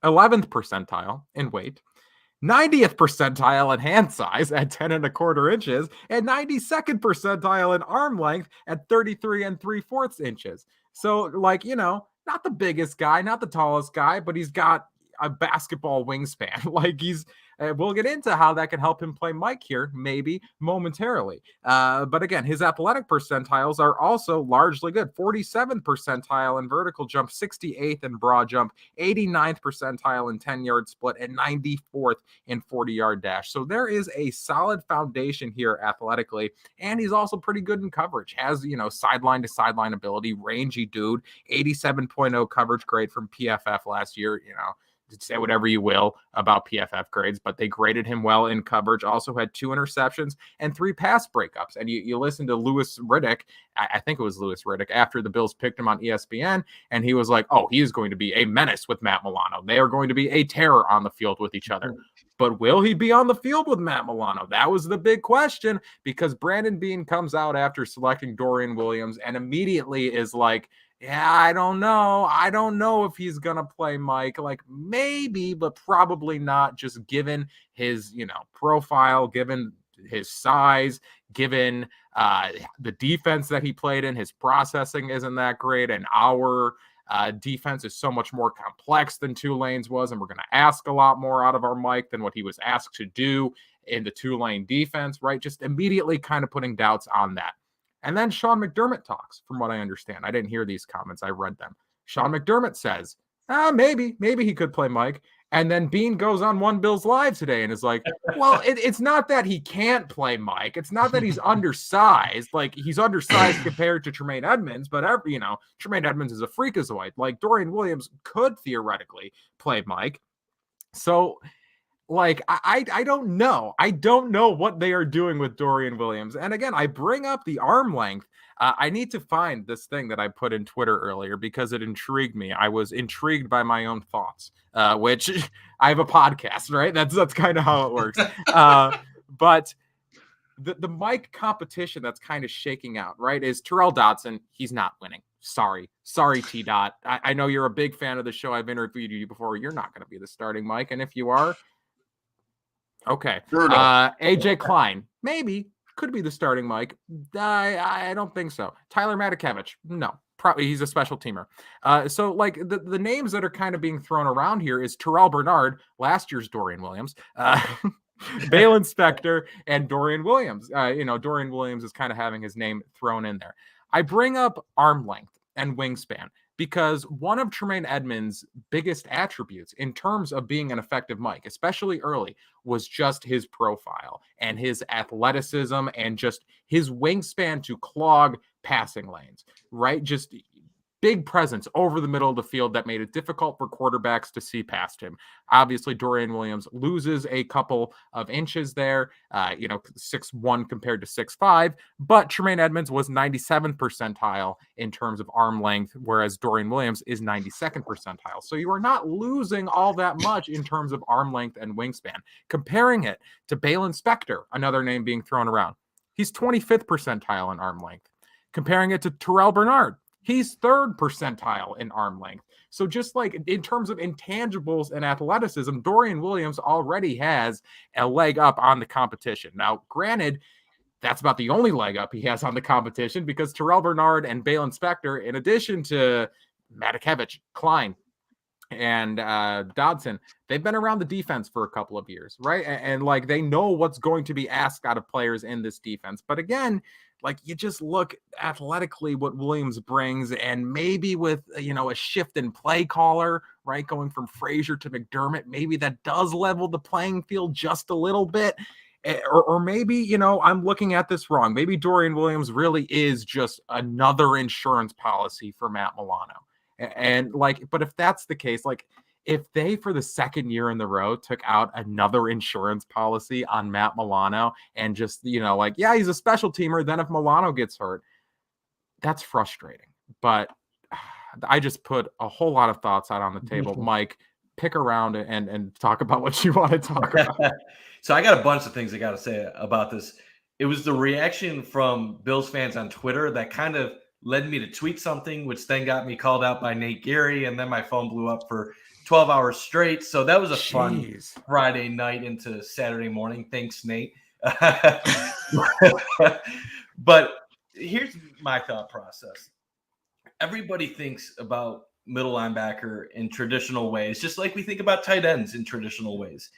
11th percentile in weight, 90th percentile in hand size at 10 1/4 inches, and 92nd percentile in arm length at 33 3/4 inches. So, like, you know, not the biggest guy, not the tallest guy, but he's got a basketball wingspan. Like, he's we'll get into how that can help him play Mike here, maybe momentarily. But again, his athletic percentiles are also largely good. 47th percentile in vertical jump, 68th in broad jump, 89th percentile in 10-yard split, and 94th in 40-yard dash. So there is a solid foundation here athletically, and he's also pretty good in coverage. Has, you know, sideline to sideline ability, rangy dude, 87.0 coverage grade from PFF last year. You know, say whatever you will about PFF grades, but they graded him well in coverage. Also had 2 interceptions and 3 pass breakups. And you listen to Louis Riddick, I think it was Louis Riddick, after the Bills picked him on ESPN, and he was like, oh, he is going to be a menace with Matt Milano. They are going to be a terror on the field with each other. But will he be on the field with Matt Milano? That was the big question, because Brandon Beane comes out after selecting Dorian Williams and immediately is like, yeah, I don't know. I don't know if he's going to play Mike. Like, maybe, but probably not, just given his, you know, profile, given his size, given the defense that he played in. His processing isn't that great, and our defense is so much more complex than Tulane's was, and we're going to ask a lot more out of our Mike than what he was asked to do in the Tulane defense, right? Just immediately kind of putting doubts on that. And then Sean McDermott talks, from what I understand. I didn't hear these comments. I read them. Sean McDermott says, maybe he could play Mike. And then Beane goes on One Bills Live today and is like, well, it's not that he can't play Mike. It's not that he's undersized. Like, he's undersized compared to Tremaine Edmonds, but Tremaine Edmonds is a freakazoid. Like, Dorian Williams could theoretically play Mike. So, like, I don't know. I don't know what they are doing with Dorian Williams. And again, I bring up the arm length. I need to find this thing that I put in Twitter earlier because it intrigued me. I was intrigued by my own thoughts, which I have a podcast, right? That's kind of how it works. But the Mike competition that's kind of shaking out, right, is Terrell Dodson. He's not winning. Sorry, T-Dot. I know you're a big fan of the show. I've interviewed you before. You're not going to be the starting Mike. And if you are, okay. AJ Klein, maybe, could be the starting Mike. I don't think so. Tyler Matakevich, no. Probably he's a special teamer. So, like, the names that are kind of being thrown around here is Terrell Bernard, last year's Dorian Williams, Balin Spector, and Dorian Williams. Dorian Williams is kind of having his name thrown in there. I bring up arm length and wingspan because one of Tremaine Edmonds' biggest attributes in terms of being an effective Mike, especially early, was just his profile and his athleticism and just his wingspan to clog passing lanes, right? Just big presence over the middle of the field that made it difficult for quarterbacks to see past him. Obviously, Dorian Williams loses a couple of inches there, 6'1" compared to 6'5", but Tremaine Edmonds was 97th percentile in terms of arm length, whereas Dorian Williams is 92nd percentile. So you are not losing all that much in terms of arm length and wingspan. Comparing it to Balin Spector, another name being thrown around, he's 25th percentile in arm length. Comparing it to Terrell Bernard, He's 3rd percentile in arm length. So just like in terms of intangibles and athleticism, Dorian Williams already has a leg up on the competition. Now, granted, that's about the only leg up he has on the competition because Terrell Bernard and Balen Spector, in addition to Matakevich, Klein, and Dodson, they've been around the defense for a couple of years, right? And like they know what's going to be asked out of players in this defense. But again, like you just look athletically what Williams brings, and maybe with a shift in play caller, right, going from Frazier to McDermott, maybe that does level the playing field just a little bit. Or maybe, I'm looking at this wrong. Maybe Dorian Williams really is just another insurance policy for Matt Milano. And but if that's the case, if they, for the 2nd year in a row, took out another insurance policy on Matt Milano and just, yeah, he's a special teamer. Then if Milano gets hurt, that's frustrating. But I just put a whole lot of thoughts out on the table. Mike, pick around and talk about what you want to talk about. So I got a bunch of things I got to say about this. It was the reaction from Bills fans on Twitter that kind of led me to tweet something, which then got me called out by Nate Gary, and then my phone blew up for 12 hours straight. So that was a fun Friday night into Saturday morning. Thanks, Nate. But here's my thought process. Everybody thinks about middle linebacker in traditional ways, just like we think about tight ends in traditional ways.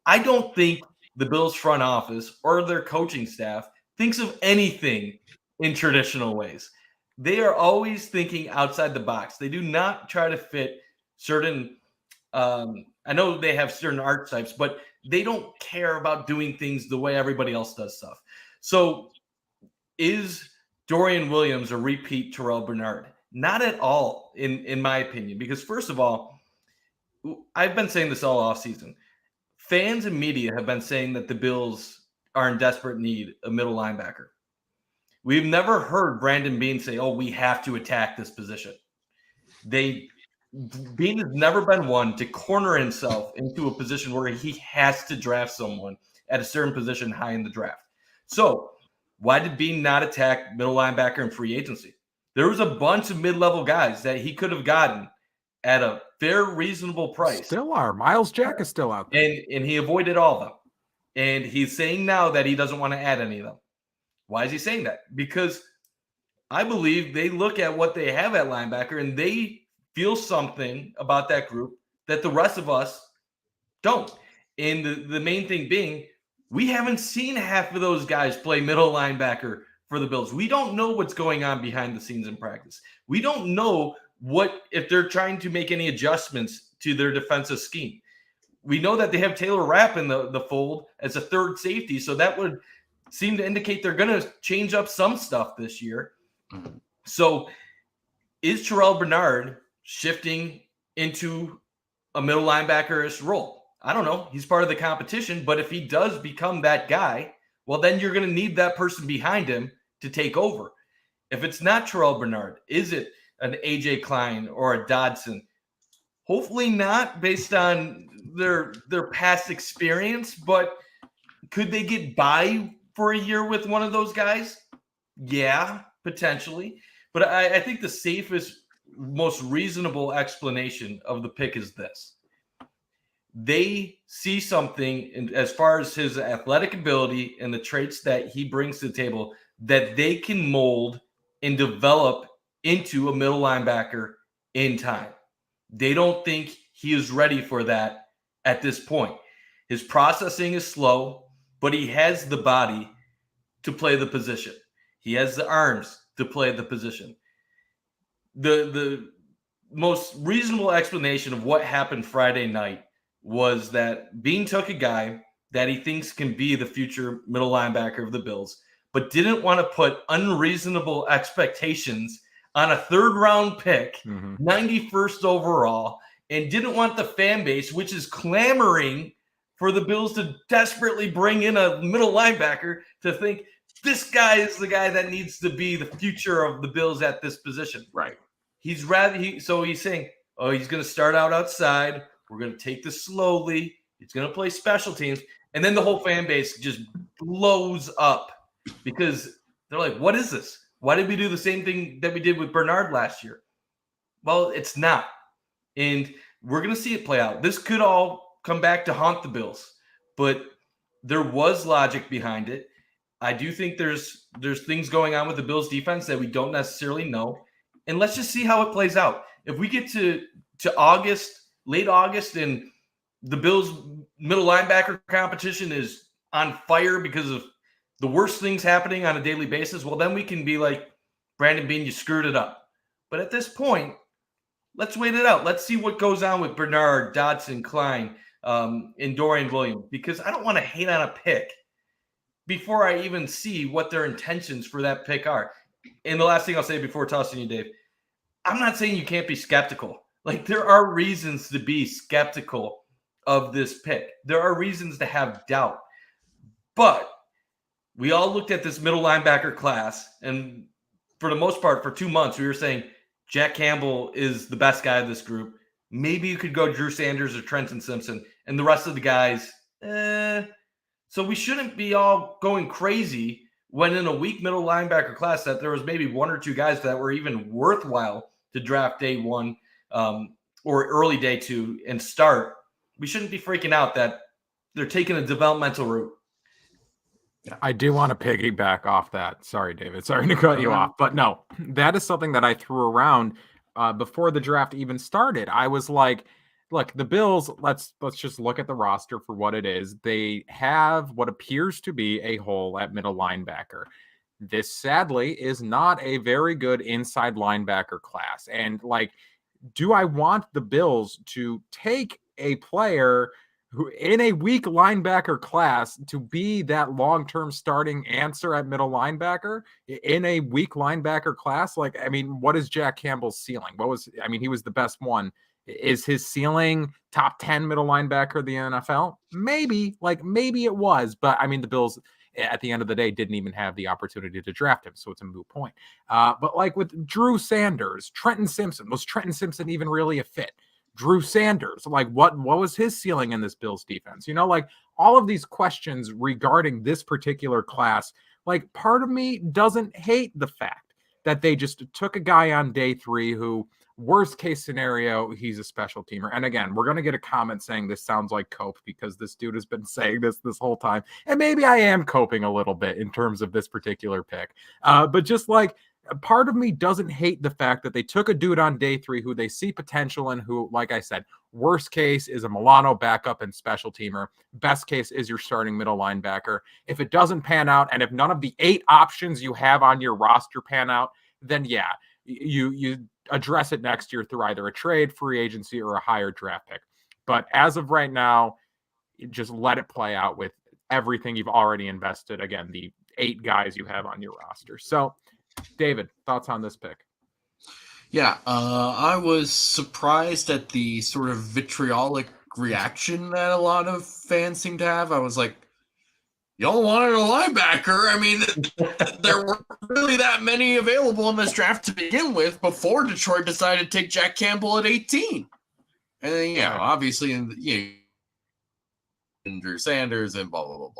I don't think the Bills front office or their coaching staff thinks of anything in traditional ways. They are always thinking outside the box. They do not try to fit certain I know they have certain archetypes, but they don't care about doing things the way everybody else does stuff. So is Dorian Williams a repeat Terrell Bernard? Not at all, in my opinion, because first of all, I've been saying this all offseason. Fans and media have been saying that the Bills are in desperate need of middle linebacker. We've never heard Brandon Beane say, oh, we have to attack this position. Beane has never been one to corner himself into a position where he has to draft someone at a certain position high in the draft. So why did Beane not attack middle linebacker in free agency? There was a bunch of mid-level guys that he could have gotten at a fair, reasonable price. Still are. Miles Jack is still out there. And he avoided all of them. And he's saying now that he doesn't want to add any of them. Why is he saying that? Because I believe they look at what they have at linebacker and they feel something about that group that the rest of us don't. And the main thing being, we haven't seen half of those guys play middle linebacker for the Bills. We don't know what's going on behind the scenes in practice. We don't know if they're trying to make any adjustments to their defensive scheme. We know that they have Taylor Rapp in the fold as a third safety, so that would seem to indicate they're going to change up some stuff this year. Mm-hmm. So is Terrell Bernard shifting into a middle linebacker-ish role? I don't know. He's part of the competition, but if he does become that guy, well, then you're going to need that person behind him to take over. If it's not Terrell Bernard, is it an AJ Klein or a Dodson? Hopefully not, based on their past experience, but could they get by for a year with one of those guys? Yeah, potentially. But I think the safest, most reasonable explanation of the pick is this. They see something as far as his athletic ability and the traits that he brings to the table that they can mold and develop into a middle linebacker in time. They don't think he is ready for that at this point. His processing is slow, but he has the body to play the position. He has the arms to play the position. The most reasonable explanation of what happened Friday night was that Beane took a guy that he thinks can be the future middle linebacker of the Bills, but didn't want to put unreasonable expectations on a third-round pick, 91st overall, and didn't want the fan base, which is clamoring for the Bills to desperately bring in a middle linebacker, to think this guy is the guy that needs to be the future of the Bills at this position. Right. So he's saying, oh, he's going to start out outside. We're going to take this slowly. He's going to play special teams. And then the whole fan base just blows up because they're like, what is this? Why did we do the same thing that we did with Bernard last year? Well, it's not. And we're going to see it play out. This could all come back to haunt the Bills, but there was logic behind it. I do think there's things going on with the Bills defense that we don't necessarily know. And let's just see how it plays out. If we get to August, late August, and the Bills middle linebacker competition is on fire because of the worst things happening on a daily basis, well, then we can be like, Brandon Beane, you screwed it up. But at this point, let's wait it out. Let's see what goes on with Bernard, Dodson, Klein, and Dorian Williams, because I don't want to hate on a pick before I even see what their intentions for that pick are. And the last thing I'll say before tossing you, Dave, I'm not saying you can't be skeptical. Like, there are reasons to be skeptical of this pick. There are reasons to have doubt. But we all looked at this middle linebacker class, and for the most part, for 2 months, we were saying Jack Campbell is the best guy of this group. Maybe you could go Drew Sanders or Trenton Simpson, and the rest of the guys, So we shouldn't be all going crazy when in a weak middle linebacker class that there was maybe 1 or 2 guys that were even worthwhile to draft day 1 or early day 2 and start. We shouldn't be freaking out that they're taking a developmental route. I do want to piggyback off that. Sorry, David. Sorry to cut you off. But no, that is something that I threw around before the draft even started. I was like, look, the Bills, let's just look at the roster for what it is. They have what appears to be a hole at middle linebacker. This, sadly, is not a very good inside linebacker class. And, like, do I want the Bills to take a player who in a weak linebacker class to be that long-term starting answer at middle linebacker in a weak linebacker class? Like, I mean, what is Jack Campbell's ceiling? He was the best one. Is his ceiling top 10 middle linebacker of the NFL? Maybe it was, but I mean, the Bills at the end of the day didn't even have the opportunity to draft him, so it's a moot point. But like with Drew Sanders, Trenton Simpson, was Trenton Simpson even really a fit? Drew Sanders, like what was his ceiling in this Bills defense? You know, like all of these questions regarding this particular class, like part of me doesn't hate the fact that they just took a guy on day 3 who, worst case scenario, he's a special teamer. And again, we're going to get a comment saying this sounds like cope because this dude has been saying this whole time. And maybe I am coping a little bit in terms of this particular pick. But just like, part of me doesn't hate the fact that they took a dude on day 3 who they see potential in, who, like I said, worst case is a Milano backup and special teamer. Best case is your starting middle linebacker. If it doesn't pan out, and if none of the 8 options you have on your roster pan out, then yeah, you address it next year through either a trade, free agency, or a higher draft pick. But as of right now, just let it play out with everything you've already invested. Again, the 8 guys you have on your roster. So, David, thoughts on this pick? Yeah, I was surprised at the sort of vitriolic reaction that a lot of fans seem to have. I was like, y'all wanted a linebacker? I mean, there weren't really that many available in this draft to begin with before Detroit decided to take Jack Campbell at 18. And then, obviously, Drew Sanders and blah, blah, blah,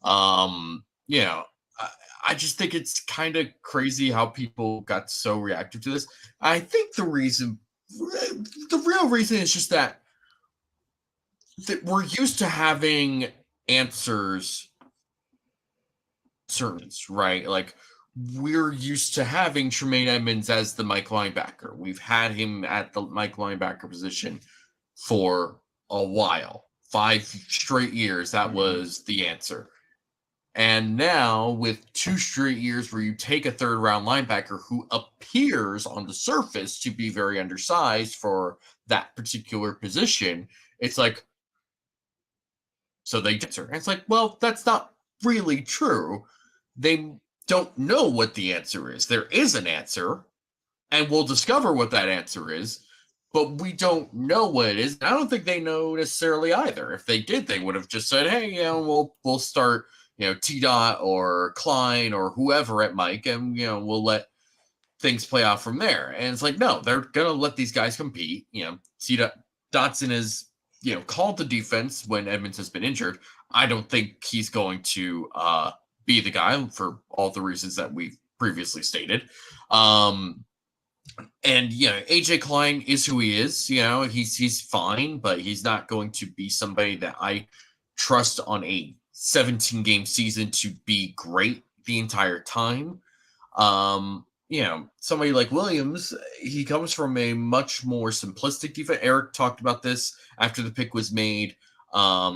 blah. I just think it's kind of crazy how people got so reactive to this. I think the real reason is just that we're used to having answers, right? Like, we're used to having Tremaine Edmunds as the Mike linebacker. We've had him at the Mike linebacker position for a while. 5 straight years, that was the answer. And now, with 2 straight years where you take a 3rd-round linebacker who appears on the surface to be very undersized for that particular position, it's like, so they answer. And it's like, well, that's not really true. They don't know what the answer is. There is an answer, and we'll discover what that answer is, but we don't know what it is. I don't think they know necessarily either. If they did, they would have just said, hey, we'll start T-Dot or Klein or whoever at Mike, and, we'll let things play out from there. And it's like, no, they're going to let these guys compete. T-Dot, Dotson is, called the defense when Edmunds has been injured. I don't think he's going to be the guy for all the reasons that we've previously stated. And AJ Klein is who he is. He's fine, but he's not going to be somebody that I trust on a 17-game season to be great the entire time. Somebody like Williams, he comes from a much more simplistic defense. Eric talked about this after the pick was made.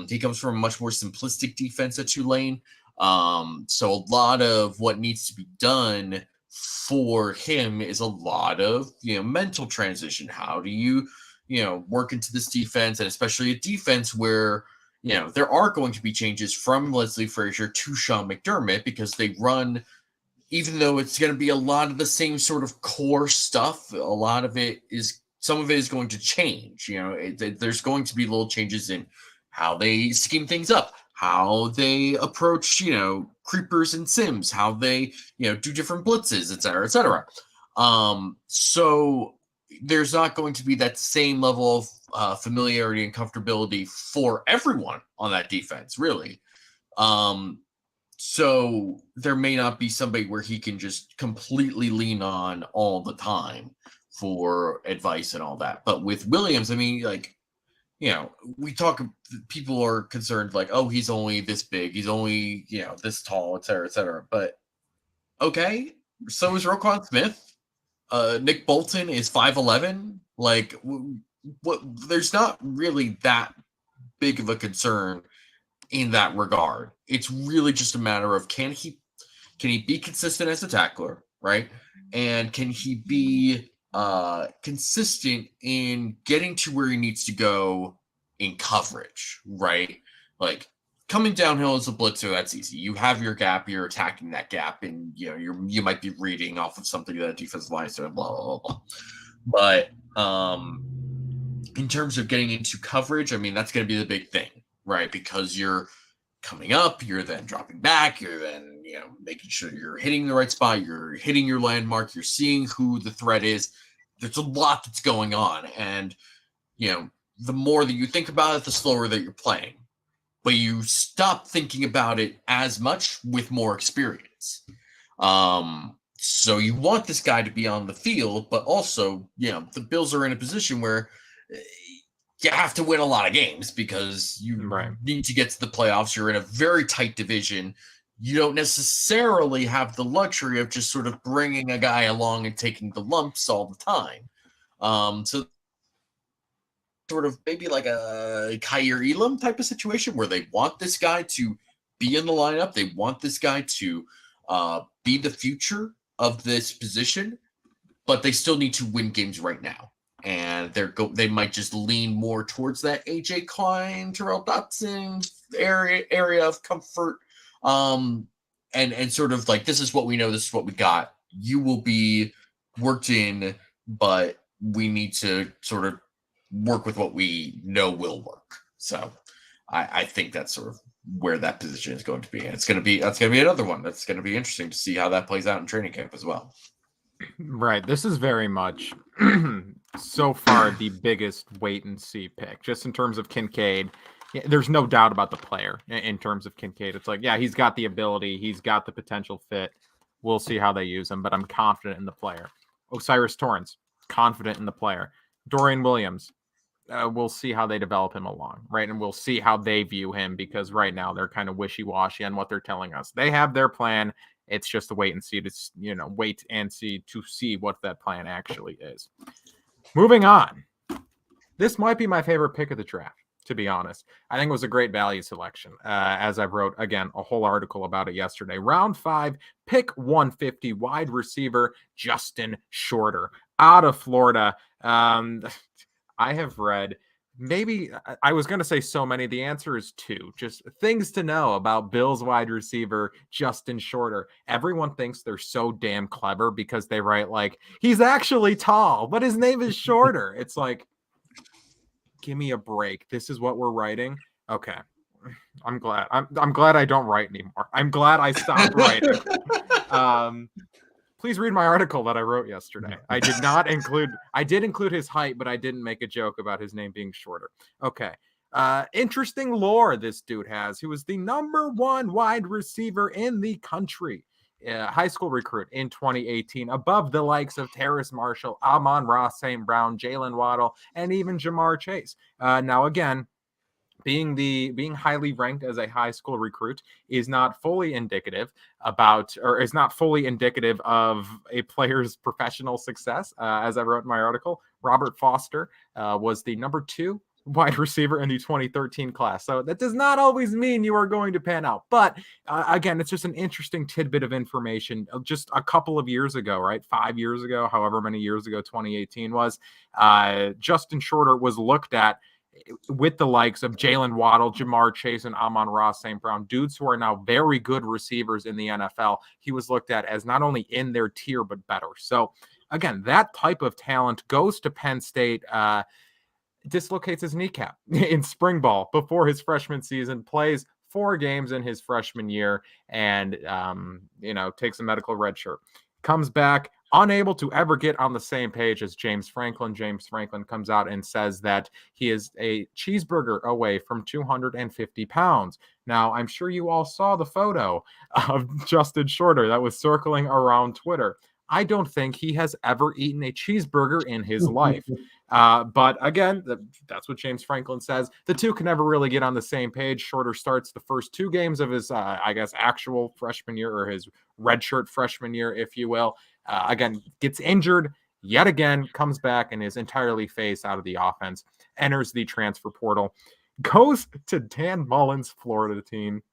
He comes from a much more simplistic defense at Tulane. So a lot of what needs to be done for him is a lot of mental transition. How do you work into this defense, and especially a defense where there are going to be changes from Leslie Frazier to Sean McDermott, because they run, even though it's going to be a lot of the same sort of core stuff, some of it is going to change. There's going to be little changes in how they scheme things up, how they approach, creepers and sims, how they, do different blitzes, et cetera, et cetera. So there's not going to be that same level of familiarity and comfortability for everyone on that defense, really. So there may not be somebody where he can just completely lean on all the time for advice and all that. But with Williams, I mean, people are concerned like, oh, he's only this big, he's only, this tall, et cetera, et cetera. But okay, so is Roquan Smith. Nick Bolton is 5'11". Like, there's not really that big of a concern in that regard. It's really just a matter of can he be consistent as a tackler, right? And can he be consistent in getting to where he needs to go in coverage, right? Like, coming downhill as a blitzer, that's easy. You have your gap, you're attacking that gap, and you might be reading off of something that defensive line is doing, blah, blah, blah, blah. But in terms of getting into coverage, I mean, that's going to be the big thing, right? Because you're coming up, you're then dropping back, you're then making sure you're hitting the right spot, you're hitting your landmark, you're seeing who the threat is. There's a lot that's going on, and the more that you think about it, the slower that you're playing. But you stop thinking about it as much with more experience. So you want this guy to be on the field, but also, the Bills are in a position where you have to win a lot of games because you need to get to the playoffs. You're in a very tight division. You don't necessarily have the luxury of just sort of bringing a guy along and taking the lumps all the time. So sort of maybe like a Kyer Elam type of situation where they want this guy to be in the lineup. They want this guy to be the future of this position, but they still need to win games right now. And they might just lean more towards that AJ Klein, Terrell Dotson area of comfort. And sort of like, this is what we know, this is what we got. You will be worked in, but we need to sort of work with what we know will work. So I think that's sort of where that position is going to be. And that's going to be another one that's going to be interesting to see how that plays out in training camp as well. Right. This is very much so far the biggest wait and see pick, just in terms of Kincaid. There's no doubt about the player in terms of Kincaid. It's like, yeah, he's got the ability. He's got the potential fit. We'll see how they use him, but I'm confident in the player. Osiris Torrence, confident in the player. Dorian Williams, we'll see how they develop him along, right? And we'll see how they view him, because right now they're kind of wishy-washy on what they're telling us. They have their plan. It's just a wait and see to see what that plan actually is. Moving on. This might be my favorite pick of the draft, to be honest. I think it was a great value selection. As I wrote, again, a whole article about it yesterday. Round 5, pick 150, wide receiver Justin Shorter out of Florida. I have read, maybe I was going to say so many. The answer is 2. Just things to know about Bills wide receiver Justin Shorter. Everyone thinks they're so damn clever because they write like, he's actually tall, but his name is Shorter. It's like, give me a break. This is what we're writing. Okay. I'm glad. I'm glad I don't write anymore. I'm glad I stopped writing. Please read my article that I wrote yesterday. I did include his height, but I didn't make a joke about his name being shorter. Okay. Interesting lore this dude has. He was the #1 wide receiver in the country high school recruit in 2018, above the likes of Terrace Marshall, Amon-Ra St. Brown, Jalen Waddle, and even Jamar Chase. Now, again, being highly ranked as a high school recruit is not fully indicative of a player's professional success. As I wrote in my article, Robert Foster was the number 2 wide receiver in the 2013 class. So that does not always mean you are going to pan out. But again, it's just an interesting tidbit of information. Just a couple of years ago, right? 5 years ago, however many years ago 2018 was, Justin Shorter was looked at with the likes of Jalen Waddle, Jamar Chase, and Amon-Ra St. Brown, dudes who are now very good receivers in the NFL. He was looked at as not only in their tier, but better. So again, that type of talent goes to Penn State, dislocates his kneecap in spring ball before his freshman season, plays 4 games in his freshman year, and takes a medical red shirt. Comes back, unable to ever get on the same page as James Franklin. James Franklin comes out and says that he is a cheeseburger away from 250 pounds. Now, I'm sure you all saw the photo of Justin Shorter that was circling around Twitter. I don't think he has ever eaten a cheeseburger in his life. But again, that's what James Franklin says. The two can never really get on the same page. Shorter starts the first 2 games of his, actual freshman year, or his redshirt freshman year, if you will. Again, gets injured yet again, comes back and is entirely phased out of the offense, enters the transfer portal, goes to Dan Mullen's Florida team,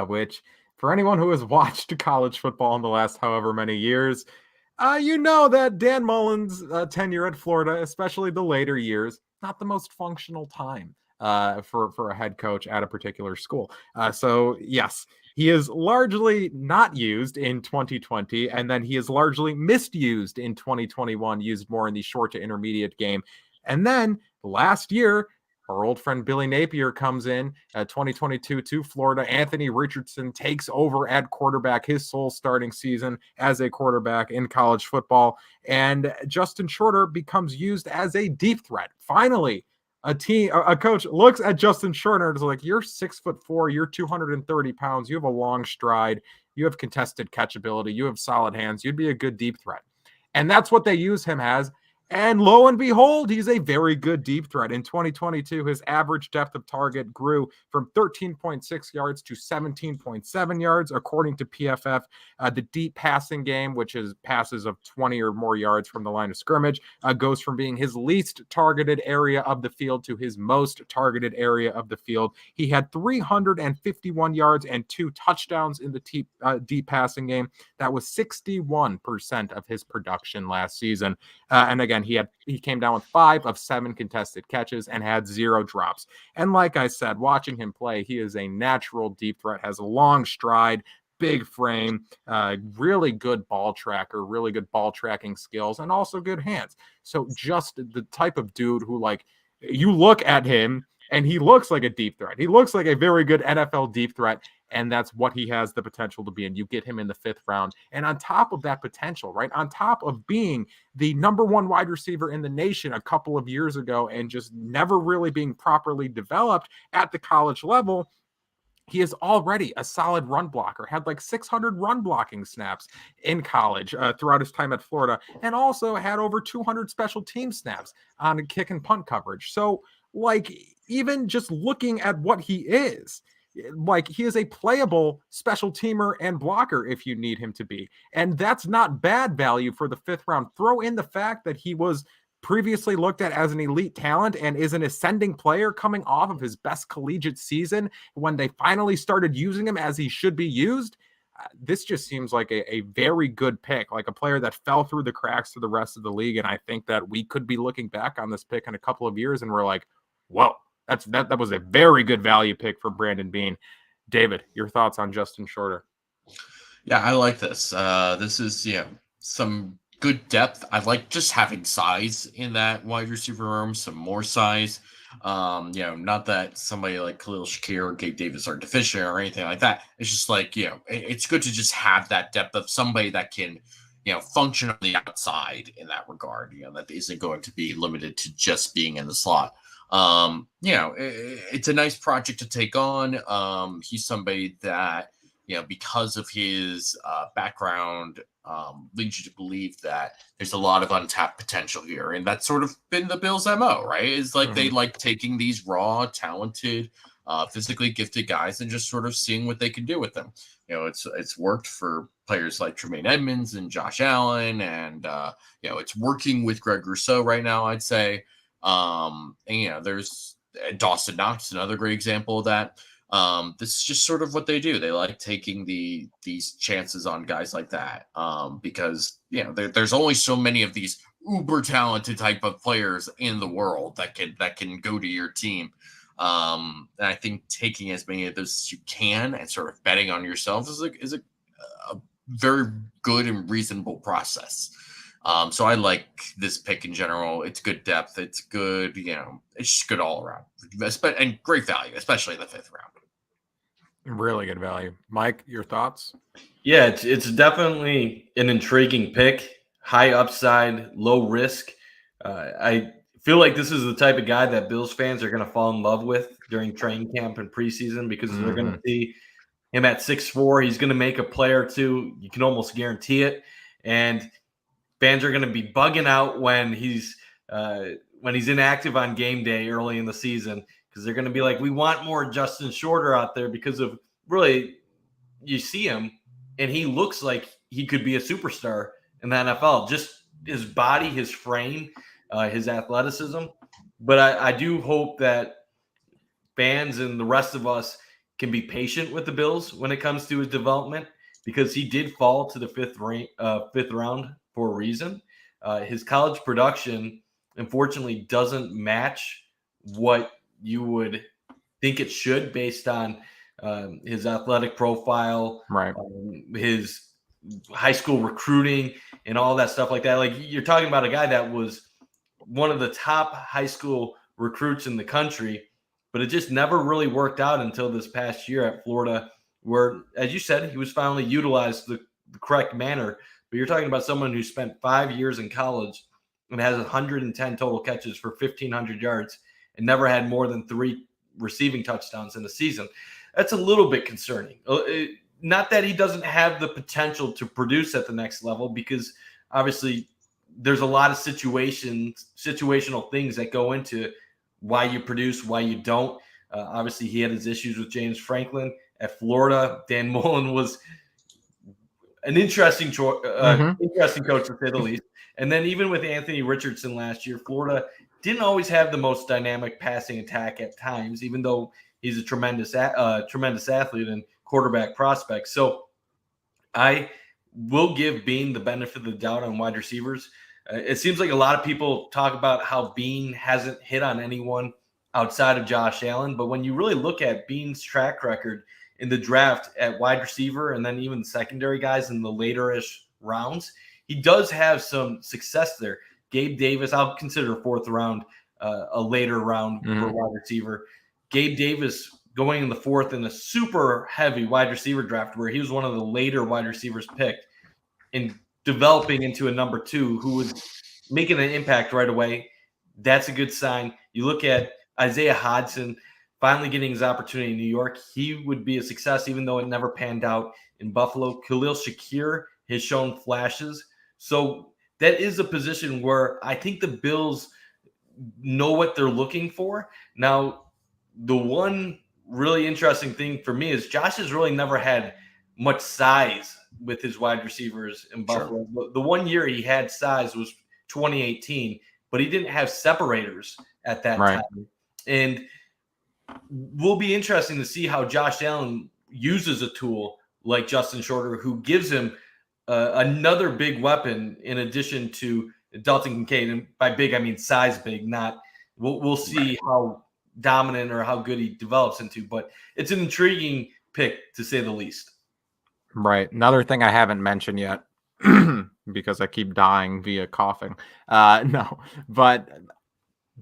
which for anyone who has watched college football in the last however many years, you know that Dan Mullen's tenure at Florida, especially the later years, not the most functional time for a head coach at a particular school. So yes, he is largely not used in 2020, and then he is largely misused in 2021, used more in the short to intermediate game. And then last year, our old friend Billy Napier comes in 2022 to Florida. Anthony Richardson takes over at quarterback, his sole starting season as a quarterback in college football. And Justin Shorter becomes used as a deep threat. Finally, a coach looks at Justin Shorter and is like, you're 6'4", you're 230 pounds, you have a long stride, you have contested catchability, you have solid hands, you'd be a good deep threat. And that's what they use him as. And lo and behold, he's a very good deep threat. In 2022, his average depth of target grew from 13.6 yards to 17.7 yards, according to PFF. The deep passing game, which is passes of 20 or more yards from the line of scrimmage, goes from being his least targeted area of the field to his most targeted area of the field. He had 351 yards and 2 touchdowns in the deep passing game. That was 61% of his production last season. And again, he came down with 5 of 7 contested catches and had 0 drops. And like I said, watching him play, he is a natural deep threat, has a long stride, big frame, really good ball tracker, really good ball tracking skills, and also good hands. So just the type of dude who, like, you look at him and he looks like a deep threat. He looks like a very good NFL deep threat. And that's what he has the potential to be. And you get him in the 5th round. And on top of that potential, right, on top of being the number 1 wide receiver in the nation a couple of years ago and just never really being properly developed at the college level, he is already a solid run blocker, had like 600 run blocking snaps in college throughout his time at Florida, and also had over 200 special team snaps on kick and punt coverage. So, like, even just looking at what he is, like, he is a playable special teamer and blocker if you need him to be. And that's not bad value for the 5th round. Throw in the fact that he was previously looked at as an elite talent and is an ascending player coming off of his best collegiate season when they finally started using him as he should be used. This just seems like a very good pick, like a player that fell through the cracks to the rest of the league. And I think that we could be looking back on this pick in a couple of years and we're like, whoa. That was a very good value pick for Brandon Beane. David, your thoughts on Justin Shorter? Yeah, I like this. This is, some good depth. I like just having size in that wide receiver room, some more size. Not that somebody like Khalil Shakir or Gabe Davis are deficient or anything like that. It's just like, it's good to just have that depth of somebody that can, function on the outside in that regard, that isn't going to be limited to just being in the slot. It's a nice project to take on. He's somebody that, because of his background, leads you to believe that there's a lot of untapped potential here. And that's sort of been the Bills' MO, right? It's like they like taking these raw, talented, physically gifted guys and just sort of seeing what they can do with them. It's worked for players like Tremaine Edmonds and Josh Allen, and it's working with Greg Rousseau right now, I'd say. There's Dawson Knox, another great example of that. This is just sort of what they do. They like taking these chances on guys like that, because there's only so many of these uber talented type of players in the world that can go to your team. And I think taking as many of those as you can and sort of betting on yourself is a very good and reasonable process. So I like this pick in general. It's good depth. It's good, it's just good all around, and great value, especially in the 5th round. Really good value. Mike, your thoughts? Yeah, it's definitely an intriguing pick. High upside, low risk. I feel like this is the type of guy that Bills fans are going to fall in love with during training camp and preseason, because they're going to see him at 6'4". He's going to make a play or two. You can almost guarantee it. And fans are going to be bugging out when he's inactive on game day early in the season, because they're going to be like, we want more Justin Shorter out there, because of really, you see him and he looks like he could be a superstar in the NFL. Just his body, his frame, his athleticism. But I do hope that fans and the rest of us can be patient with the Bills when it comes to his development, because he did fall to the fifth round for a reason. His college production, unfortunately, doesn't match what you would think it should based on his athletic profile, right? His high school recruiting and all that stuff like that. Like, you're talking about a guy that was one of the top high school recruits in the country, but it just never really worked out until this past year at Florida, where, as you said, he was finally utilized the correct manner. But you're talking about someone who spent 5 years in college and has 110 total catches for 1,500 yards and never had more than 3 receiving touchdowns in a season. That's a little bit concerning. Not that he doesn't have the potential to produce at the next level, because obviously there's a lot of situational things that go into why you produce, why you don't. Obviously, he had his issues with James Franklin at Florida. Dan Mullen was an interesting interesting coach, to say the least. And then even with Anthony Richardson last year, Florida didn't always have the most dynamic passing attack at times, even though he's a tremendous athlete and quarterback prospect. So I will give Bean the benefit of the doubt on wide receivers. It seems like a lot of people talk about how Bean hasn't hit on anyone outside of Josh Allen. But when you really look at Bean's track record in the draft at wide receiver, and then even secondary guys in the later-ish rounds, he does have some success there. Gabe Davis, I'll consider 4th round a later round for wide receiver. Gabe Davis going in the 4th in a super heavy wide receiver draft, where he was one of the later wide receivers picked, and developing into a number 2 who was making an impact right away. That's a good sign. You look at Isaiah Hodson finally getting his opportunity in New York. He would be a success, even though it never panned out in Buffalo. Khalil Shakir has shown flashes. So that is a position where I think the Bills know what they're looking for. Now, the one really interesting thing for me is Josh has really never had much size with his wide receivers in Buffalo. Sure. The 1 year he had size was 2018, but he didn't have separators at that time. And will be interesting to see how Josh Allen uses a tool like Justin Shorter, who gives him another big weapon in addition to Dalton Kincaid. And by big, I mean size big, not we'll see how dominant or how good he develops into. But it's an intriguing pick, to say the least. Right. Another thing I haven't mentioned yet, because I keep dying via coughing. No, but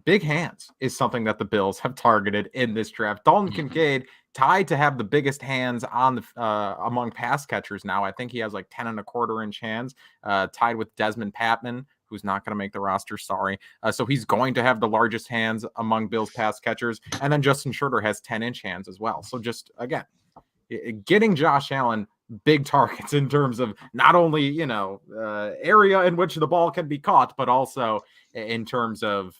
big hands is something that the Bills have targeted in this draft. Dalton Kincaid tied to have the biggest hands on the among pass catchers now. I think he has like 10.25-inch hands, tied with Desmond Patman, who's not going to make the roster. Sorry. So he's going to have the largest hands among Bills pass catchers. And then Justin Shorter has 10-inch hands as well. So just, again, getting Josh Allen big targets in terms of not only, area in which the ball can be caught, but also in terms of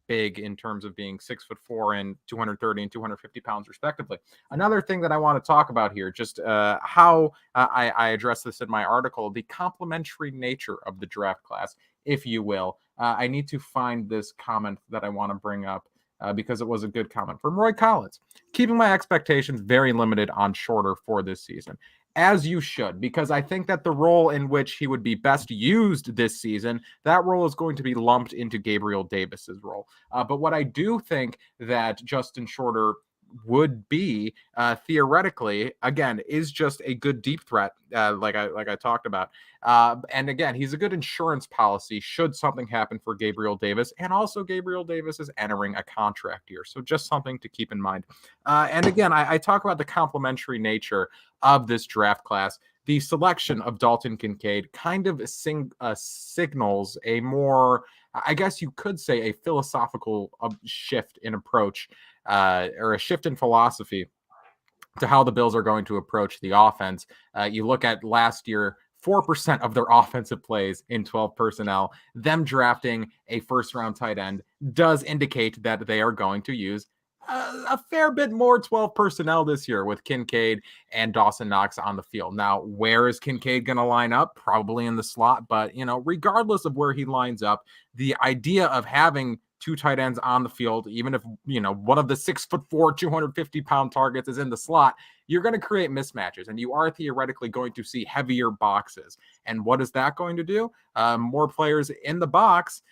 being 6'4" and 230 and 250 pounds respectively. Another thing that I want to talk about here, just how I address this in my article, the complementary nature of the draft class, if you will. I need to find this comment that I want to bring up because it was a good comment from Roy Collins. Keeping my expectations very limited on Shorter for this season. As you should, because I think that the role in which he would be best used this season, that role is going to be lumped into Gabriel Davis's role. But what I do think that Justin Shorter would be theoretically, again, is just a good deep threat, like I talked about. And again, he's a good insurance policy should something happen for Gabriel Davis. And also Gabriel Davis is entering a contract year. So just something to keep in mind. And again, I talk about the complementary nature of this draft class. The selection of Dalton Kincaid kind of signals a more, I guess you could say, a philosophical shift in approach or a shift in philosophy to how the Bills are going to approach the offense. You look at last year, 4% of their offensive plays in 12 personnel, them drafting a first-round tight end does indicate that they are going to use a fair bit more 12 personnel this year with Kincaid and Dawson Knox on the field. Now, where is Kincaid going to line up? Probably in the slot, but regardless of where he lines up, the idea of having two tight ends on the field, even if one of the 6'4", 250-pound targets is in the slot, you're going to create mismatches, and you are theoretically going to see heavier boxes. And what is that going to do? More players in the box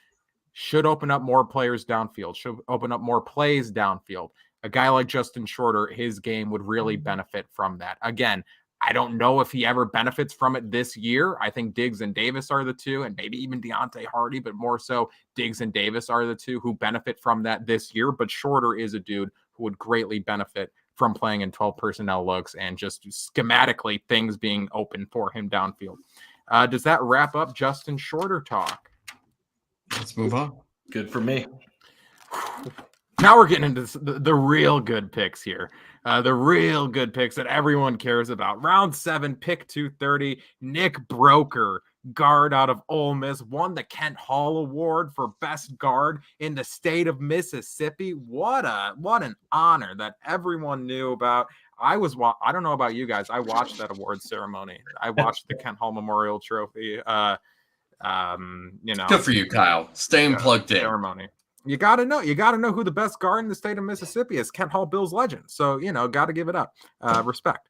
should open up more players downfield, should open up more plays downfield. A guy like Justin Shorter, his game would really benefit from that. Again, I don't know if he ever benefits from it this year. I think Diggs and Davis are the two, and maybe even Deontay Hardy, but more so Diggs and Davis are the two who benefit from that this year. But Shorter is a dude who would greatly benefit from playing in 12 personnel looks and just schematically things being open for him downfield. Does that wrap up Justin Shorter talk? Let's move on. Good for me. Now we're getting into the real good picks here. The real good picks that everyone cares about. Round 7, pick 230. Nick Broker, guard out of Ole Miss, won the Kent Hall Award for best guard in the state of Mississippi. What an honor that everyone knew about. I don't know about you guys. I watched that award ceremony. I watched the Kent Hall Memorial Trophy. Good for you, Kyle. Staying plugged in. Ceremony. You got to know who the best guard in the state of Mississippi is. Kent Hall Bills legend. So, got to give it up. Respect.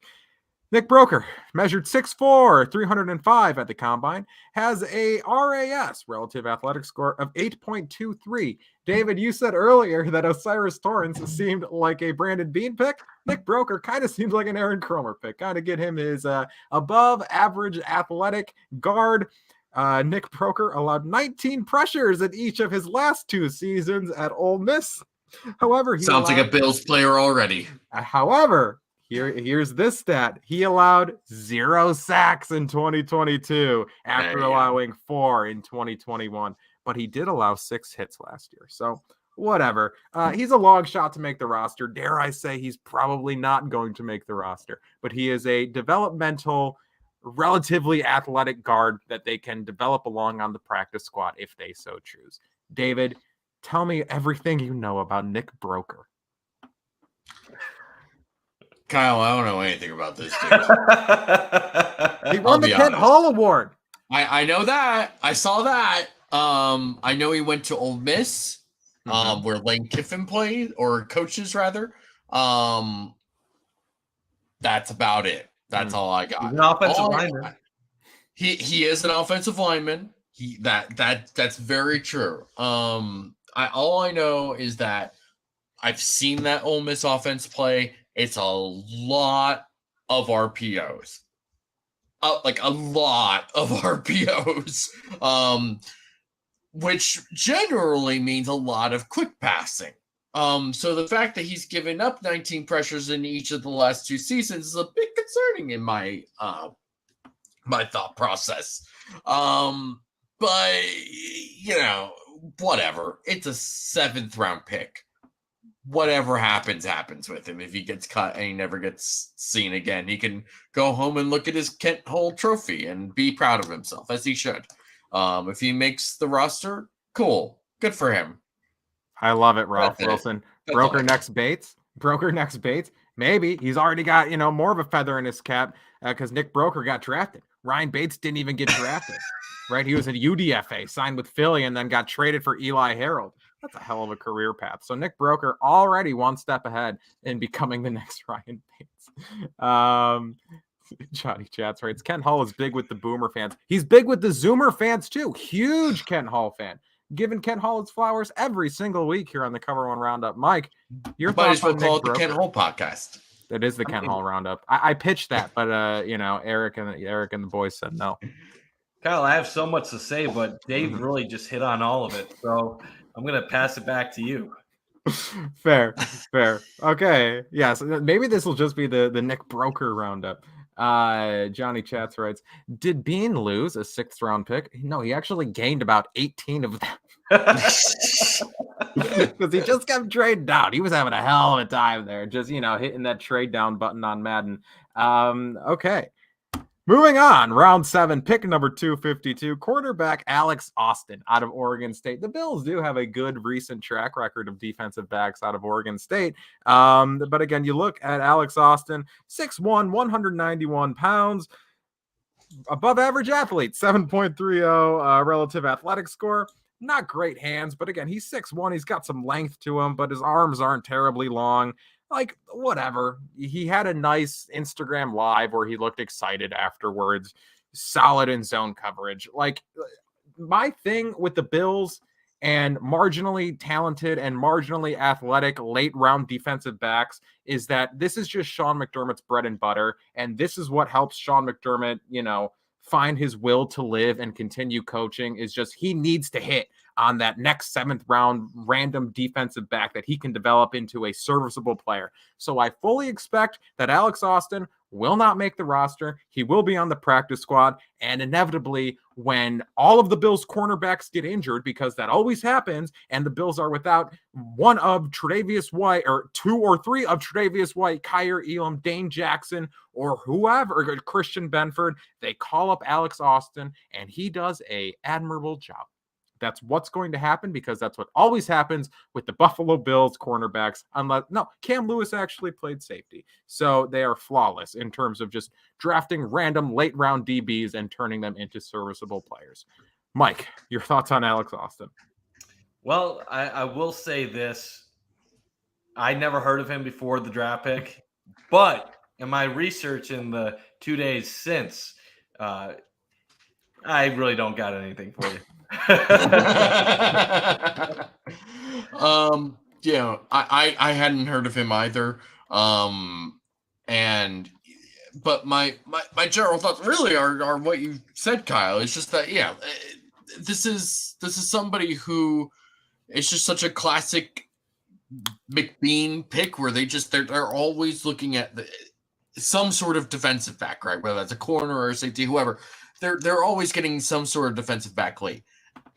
Nick Broker measured 6'4", 305 at the combine, has a RAS, relative athletic score, of 8.23. David, you said earlier that Osiris Torrence seemed like a Brandon Bean pick. Nick Broker kind of seems like an Aaron Cromer pick. Kind of get him his above average athletic guard. Nick Broker allowed 19 pressures in each of his last 2 seasons at Ole Miss. However, sounds like a Bills player already. However, here's this stat. He allowed 0 sacks in 2022 after allowing 4 in 2021. But he did allow 6 hits last year. So whatever. He's a long shot to make the roster. Dare I say he's probably not going to make the roster. But he is a developmental, relatively athletic guard that they can develop along on the practice squad if they so choose. David, tell me everything you know about Nick Broker. Kyle, I don't know anything about this dude. He won the Kent Hall Award. I know that. I saw that. I know he went to Ole Miss, where Lane Kiffin played, or coaches rather. That's about it. That's all I got. He's an offensive lineman. He is an offensive lineman. That's very true. All I know is that I've seen that Ole Miss offense play. It's a lot of RPOs. Like a lot of RPOs. Which generally means a lot of quick passing. So the fact that he's given up 19 pressures in each of the last 2 seasons is a bit concerning in my my thought process. But whatever. It's a 7th round pick. whatever happens with him. If he gets cut and he never gets seen again, he can go home and look at his Kent Hull trophy and be proud of himself, as he should. If he makes the roster, cool. Good for him. I love it, Ralph Wilson. Broker next Bates. Maybe he's already got, more of a feather in his cap because Nick Broker got drafted. Ryan Bates didn't even get drafted, right? He was at UDFA, signed with Philly, and then got traded for Eli Harold. That's a hell of a career path. So Nick Broker already one step ahead in becoming the next Ryan Bates. Johnny Chats writes, Kent Hull is big with the Boomer fans. He's big with the Zoomer fans too. Huge Kent Hull fan. Giving Kent Hull its flowers every single week here on the Cover One Roundup. Mike, your thoughts on Nick call it Broker? The Kent Hull podcast. It is the Kent Hull Roundup. I pitched that, but Eric and the boys said no. Kyle, I have so much to say, but Dave really just hit on all of it. So I'm going to pass it back to you. Fair. Okay. Yes. Maybe this will just be the Nick Broker Roundup. Johnny Chats writes, did Bean lose a 6th round pick? No, he actually gained about 18 of them. Because he just kept trading down. He was having a hell of a time there, just hitting that trade down button on Madden. Okay. Moving on, round 7, pick number 252, quarterback Alex Austin out of Oregon State. The Bills do have a good recent track record of defensive backs out of Oregon State. But again, you look at Alex Austin, 6'1", 191 pounds, above average athlete, 7.30 relative athletic score. Not great hands, but again, he's 6'1". He's got some length to him, but his arms aren't terribly long. Like, whatever. He had a nice Instagram live where he looked excited afterwards. Solid in zone coverage. Like, my thing with the Bills and marginally talented and marginally athletic late round defensive backs is that this is just Sean McDermott's bread and butter. And this is what helps Sean McDermott, find his will to live and continue coaching, is just he needs to hit on that next 7th round random defensive back that he can develop into a serviceable player. So I fully expect that Alex Austin will not make the roster. He will be on the practice squad. And inevitably, when all of the Bills cornerbacks get injured, because that always happens, and the Bills are without one of Tre'Davious White or 2 or 3 of Tre'Davious White, Kyer Elam, Dane Jackson, or whoever, or Christian Benford, they call up Alex Austin, and he does a admirable job. That's what's going to happen, because that's what always happens with the Buffalo Bills cornerbacks. Cam Lewis actually played safety. So they are flawless in terms of just drafting random late round DBs and turning them into serviceable players. Mike, your thoughts on Alex Austin? Well, I will say this. I never heard of him before the draft pick, but in my research in the 2 days since, I really don't got anything for you. I hadn't heard of him either. But my general thoughts really are what you said, Kyle. It's just that, this is somebody who is just such a classic McBean pick, where they're always looking at some sort of defensive back, right? Whether that's a corner or a safety, whoever. They're always getting some sort of defensive back late.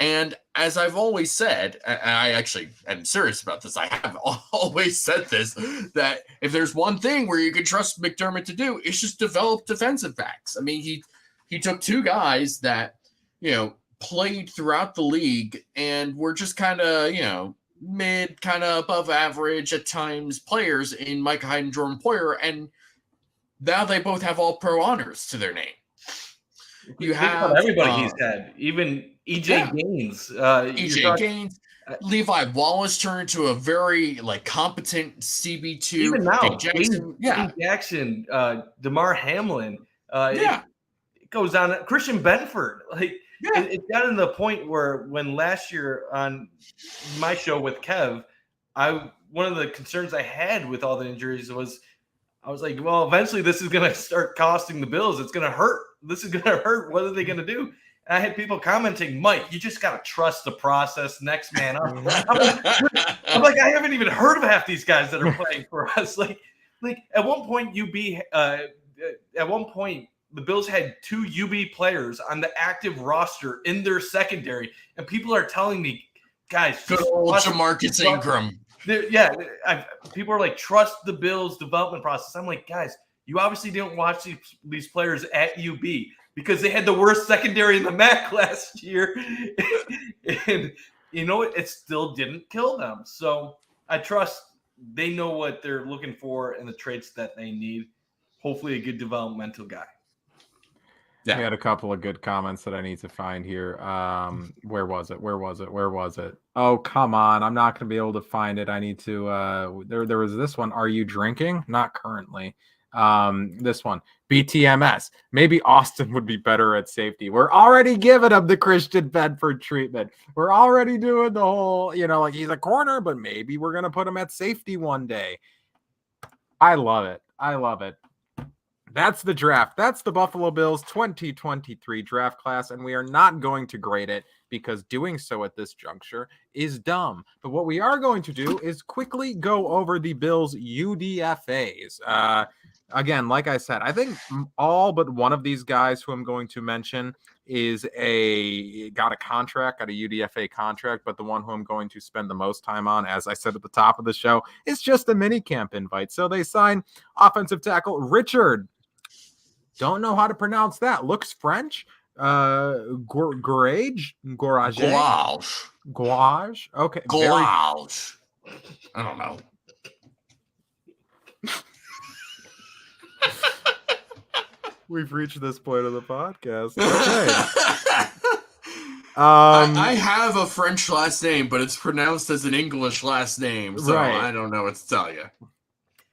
And as I've always said, and I actually am serious about this, I have always said this, that if there's one thing where you can trust McDermott to do, it's just develop defensive backs. I mean, he took 2 guys that, played throughout the league and were just kind of, mid, kind of above average at times players in Micah Hyde and Jordan Poyer, and now they both have all pro honors to their name. You have everybody he's had, even EJ Gaines. Gaines, Levi Wallace turned into a very competent CB2. Even now, Jackson, Jackson, DeMar Hamlin. It goes on. Christian Benford. It got to the point where when last year on my show with Kev, one of the concerns I had with all the injuries was, I was like, well, eventually this is going to start costing the Bills. It's going to hurt. This is going to hurt. What are they going to do? And I had people commenting, Mike, you just got to trust the process. Next man up. I'm like, I haven't even heard of half these guys that are playing for us. Like at one point, the Bills had 2 UB players on the active roster in their secondary, and people are telling me, guys, good old Jamarcus Ingram. People are like, trust the Bills' development process. I'm like, guys, you obviously didn't watch these players at UB because they had the worst secondary in the MAC last year. And you know what? It still didn't kill them. So I trust they know what they're looking for and the traits that they need. Hopefully a good developmental guy. Yeah. We had a couple of good comments that I need to find here. Where was it? Oh, come on. I'm not going to be able to find it. I need to there was this one. Are you drinking? Not currently. This one. BTMS. Maybe Austin would be better at safety. We're already giving him the Christian Bedford treatment. We're already doing the whole, like he's a corner, but maybe we're going to put him at safety one day. I love it. That's the draft. That's the Buffalo Bills 2023 draft class, and we are not going to grade it because doing so at this juncture is dumb. But what we are going to do is quickly go over the Bills UDFAs. Again, like I said, I think all but one of these guys who I'm going to mention got a UDFA contract, but the one who I'm going to spend the most time on, as I said at the top of the show, is just a minicamp invite. So they sign offensive tackle Richard. Don't know how to pronounce that. Looks French. Gouage. Okay. Gouage. I don't know. We've reached this point of the podcast. Okay. I have a French last name, but it's pronounced as an English last name, so right. I don't know what to tell you.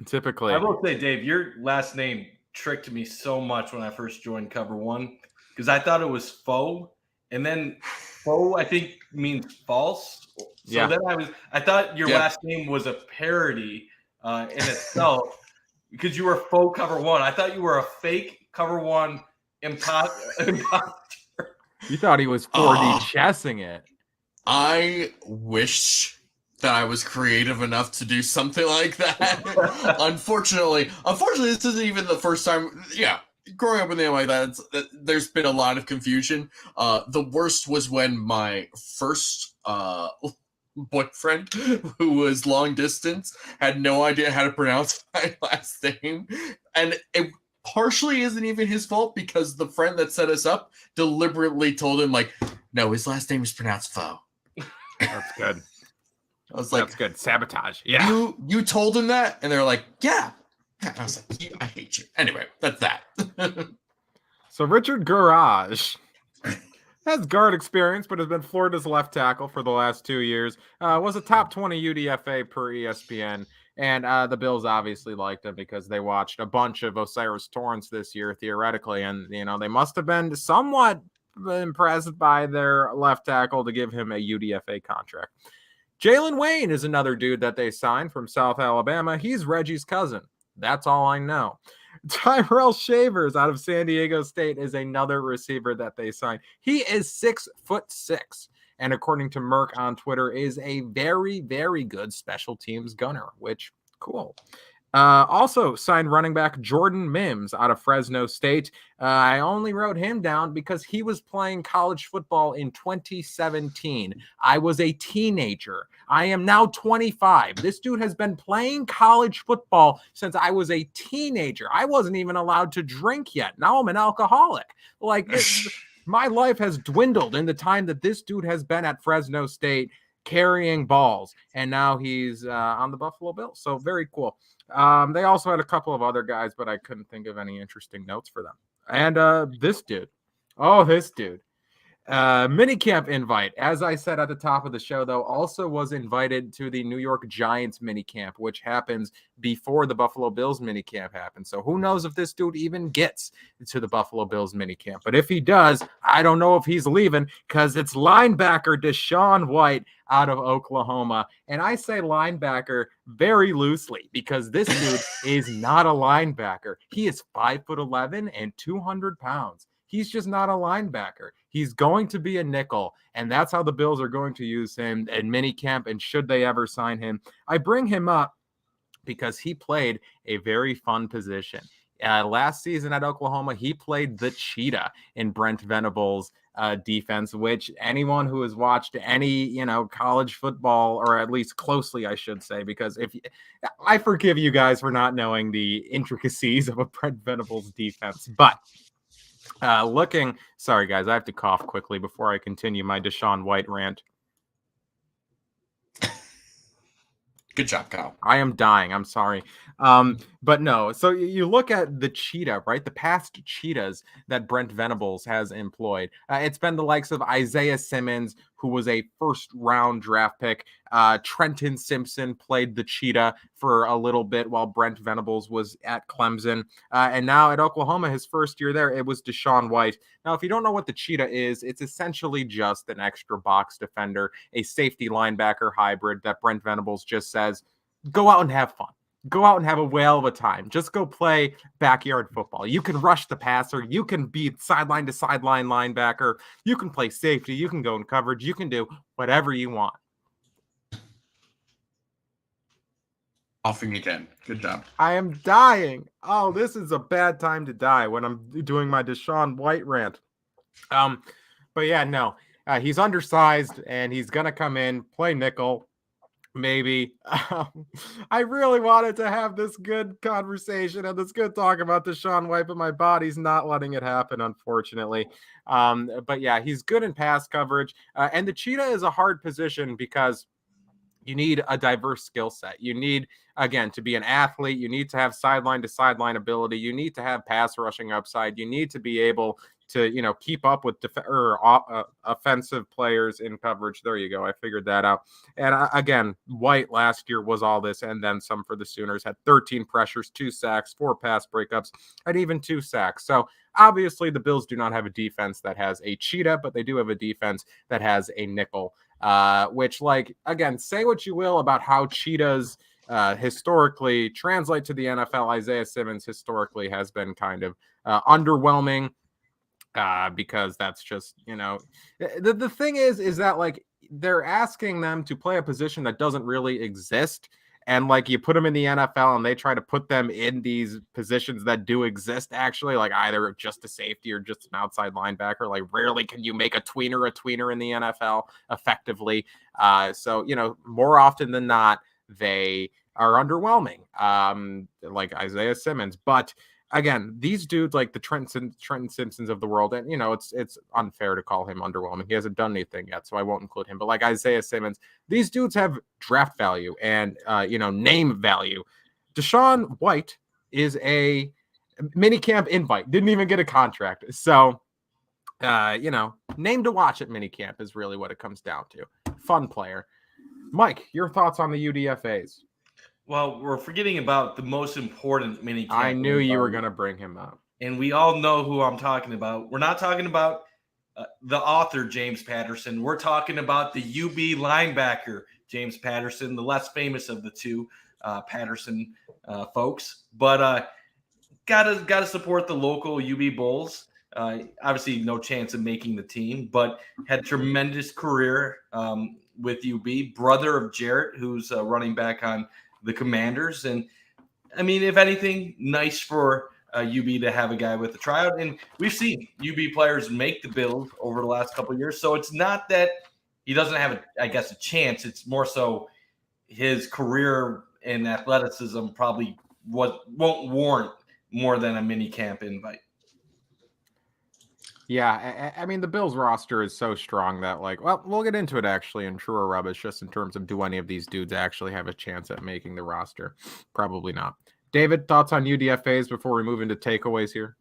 Typically. I will say, Dave, your last name tricked me so much when I first joined Cover One because I thought it was faux, and then faux I think means false. So then I thought your last name was a parody in itself because you were faux Cover One. I thought you were a fake Cover One imposter. You thought he was 4D chessing it. I wish that I was creative enough to do something like that. Unfortunately, this isn't even the first time. Yeah, growing up with anything like that, there's been a lot of confusion. The worst was when my first boyfriend, who was long distance, had no idea how to pronounce my last name, and it partially isn't even his fault because the friend that set us up deliberately told him, like, no, his last name is pronounced Faux. That's good. I was like, that's good. Sabotage. Yeah. You told him that? And they're like, yeah. I was like, I hate you. Anyway, that's that. So Richard Gouage has guard experience, but has been Florida's left tackle for the last 2 years. Was a top 20 UDFA per ESPN. And the Bills obviously liked him because they watched a bunch of Osiris Torrence this year, theoretically. And, they must have been somewhat impressed by their left tackle to give him a UDFA contract. Jalen Wayne is another dude that they signed from South Alabama. He's Reggie's cousin. That's all I know. Tyrell Shavers out of San Diego State is another receiver that they signed. He is 6'6", and according to Merck on Twitter, is a very, very good special teams gunner, which cool. Also signed running back Jordan Mims out of Fresno State. I only wrote him down because he was playing college football in 2017. I was a teenager. I am now 25. This dude has been playing college football since I was a teenager. I wasn't even allowed to drink yet. Now I'm an alcoholic. My life has dwindled in the time that this dude has been at Fresno State carrying balls, and now he's on the Buffalo Bills. So very cool. They also had a couple of other guys, but I couldn't think of any interesting notes for them. And this dude, minicamp invite. As I said at the top of the show, though, also was invited to the New York Giants minicamp, which happens before the Buffalo Bills minicamp happens. So who knows if this dude even gets to the Buffalo Bills minicamp. But if he does, I don't know if he's leaving because it's linebacker Deshaun White out of Oklahoma. And I say linebacker very loosely because this dude is not a linebacker. He is 5'11" and 200 pounds. He's just not a linebacker. He's going to be a nickel, and that's how the Bills are going to use him in minicamp, and should they ever sign him. I bring him up because he played a very fun position. Last season at Oklahoma, he played the cheetah in Brent Venables' defense, which anyone who has watched any, college football, or at least closely, I should say, because I forgive you guys for not knowing the intricacies of a Brent Venables defense, but sorry guys, I have to cough quickly before I continue my Deshaun White rant. Good job, Kyle. I am dying. I'm sorry. But no, so you look at the cheetah, right? The past cheetahs that Brent Venables has employed. It's been the likes of Isaiah Simmons, who was a first-round draft pick. Trenton Simpson played the cheetah for a little bit while Brent Venables was at Clemson. And now at Oklahoma, his first year there, it was Deshaun White. Now, if you don't know what the cheetah is, it's essentially just an extra box defender, a safety linebacker hybrid that Brent Venables just says, go out and have fun. Go out and have a whale of a time. Just go play backyard football. You can rush the passer. You can be sideline to sideline linebacker. You can play safety. You can go in coverage. You can do whatever you want. Offing again. Good job. I am dying. Oh, this is a bad time to die when I'm doing my Deshaun White rant. But yeah, no. He's undersized, and he's going to come in, play nickel. Maybe. I really wanted to have this good conversation and this good talk about Deshaun White, but my body's not letting it happen, unfortunately. But yeah, he's good in pass coverage. And the cheetah is a hard position because you need a diverse skill set. You need, again, to be an athlete. You need to have sideline to sideline ability. You need to have pass rushing upside. You need to be able to, keep up with offensive players in coverage. There you go. I figured that out. And again, White last year was all this and then some for the Sooners. Had 13 pressures, 2 sacks, 4 pass breakups, and even 2 sacks. So obviously the Bills do not have a defense that has a cheetah, but they do have a defense that has a nickel, which, again, say what you will about how cheetahs historically translate to the NFL. Isaiah Simmons historically has been kind of underwhelming. Because that's just, the thing is that they're asking them to play a position that doesn't really exist. And you put them in the NFL and they try to put them in these positions that do exist, actually, either just a safety or just an outside linebacker. Rarely can you make a tweener in the NFL effectively. So, more often than not, they are underwhelming, like Isaiah Simmons. But again, these dudes like the Trenton Simpsons of the world, and it's unfair to call him underwhelming. He hasn't done anything yet, so I won't include him. But like Isaiah Simmons, these dudes have draft value and name value. Deshaun White is a minicamp invite, didn't even get a contract. So name to watch at minicamp is really what it comes down to. Fun player. Mike, your thoughts on the UDFAs? Well, we're forgetting about the most important mini camp. I knew you were going to bring him up. And we all know who I'm talking about. We're not talking about the author, James Patterson. We're talking about the UB linebacker, James Patterson, the less famous of the two Patterson folks. But gotta support the local UB Bulls. Obviously, no chance of making the team, but had a tremendous career with UB. Brother of Jarrett, who's running back on the Commanders. And I mean, if anything, nice for UB to have a guy with a tryout. And we've seen UB players make the Bills over the last couple of years. So it's not that he doesn't have, a chance. It's more so his career and athleticism probably won't warrant more than a mini camp invite. Yeah, I mean, the Bills roster is so strong that, we'll get into it actually in True or Rubbish, just in terms of do any of these dudes actually have a chance at making the roster? Probably not. David, thoughts on UDFAs before we move into takeaways here?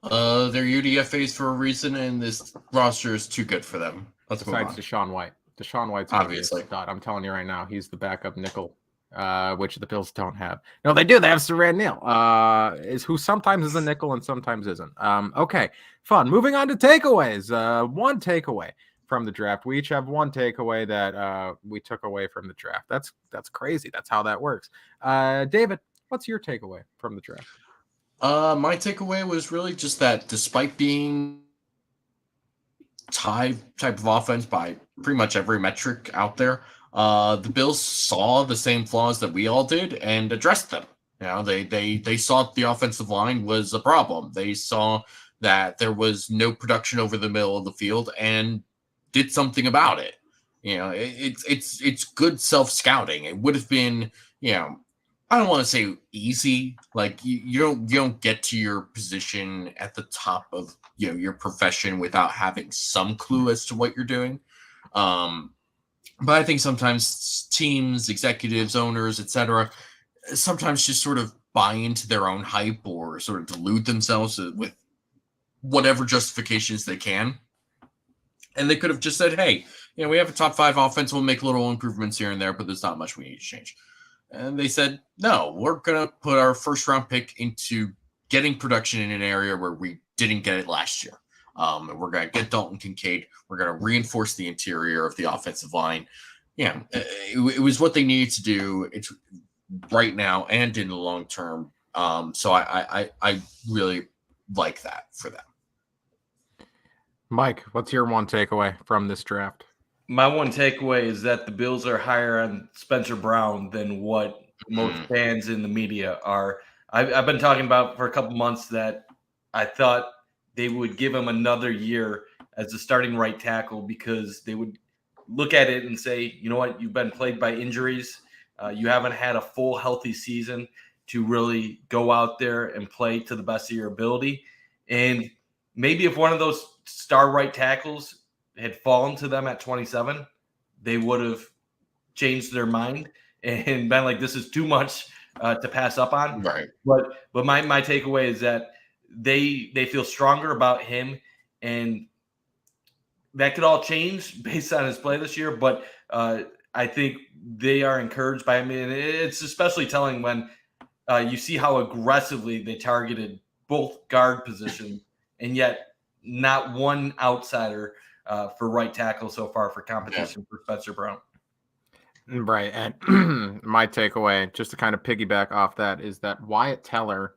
They're UDFAs for a reason, and this roster is too good for them. Let's move on. Besides Deshaun White. Deshaun White's obviously. God, I'm telling you right now, he's the backup nickel. Which the Bills don't have. No, they do. They have Saran Neal, who sometimes is a nickel and sometimes isn't. Okay, fun. Moving on to takeaways. One takeaway from the draft. We each have one takeaway that we took away from the draft. That's crazy. That's how that works. David, what's your takeaway from the draft? My takeaway was really just that despite being type of offense by pretty much every metric out there, the Bills saw the same flaws that we all did and addressed them. They saw the offensive line was a problem. They saw that there was no production over the middle of the field and did something about it. It's good self-scouting. It would have been, I don't want to say easy. Like you don't get to your position at the top of your profession without having some clue as to what you're doing. But I think sometimes teams, executives, owners, etc., sometimes just sort of buy into their own hype or sort of delude themselves with whatever justifications they can. And they could have just said, hey, we have a top 5 offense. We'll make little improvements here and there, but there's not much we need to change. And they said, no, we're going to put our first round pick into getting production in an area where we didn't get it last year. We're going to get Dalton Kincaid. We're going to reinforce the interior of the offensive line. It was what they needed to do. It's right now and in the long term. So I really like that for them. Mike, what's your one takeaway from this draft? My one takeaway is that the Bills are higher on Spencer Brown than what most fans in the media are. I've been talking about for a couple months that I thought they would give him another year as a starting right tackle because they would look at it and say, you know what, you've been plagued by injuries. You haven't had a full healthy season to really go out there and play to the best of your ability. And maybe if one of those star right tackles had fallen to them at 27, they would have changed their mind and been like, this is too much to pass up on. Right. But my takeaway is that they feel stronger about him, and that could all change based on his play this year. But I think they are encouraged by him. And it's especially telling when you see how aggressively they targeted both guard positions, and yet not one outsider for right tackle so far for competition for Spencer Brown. Right. And my takeaway, just to kind of piggyback off that, is that Wyatt Teller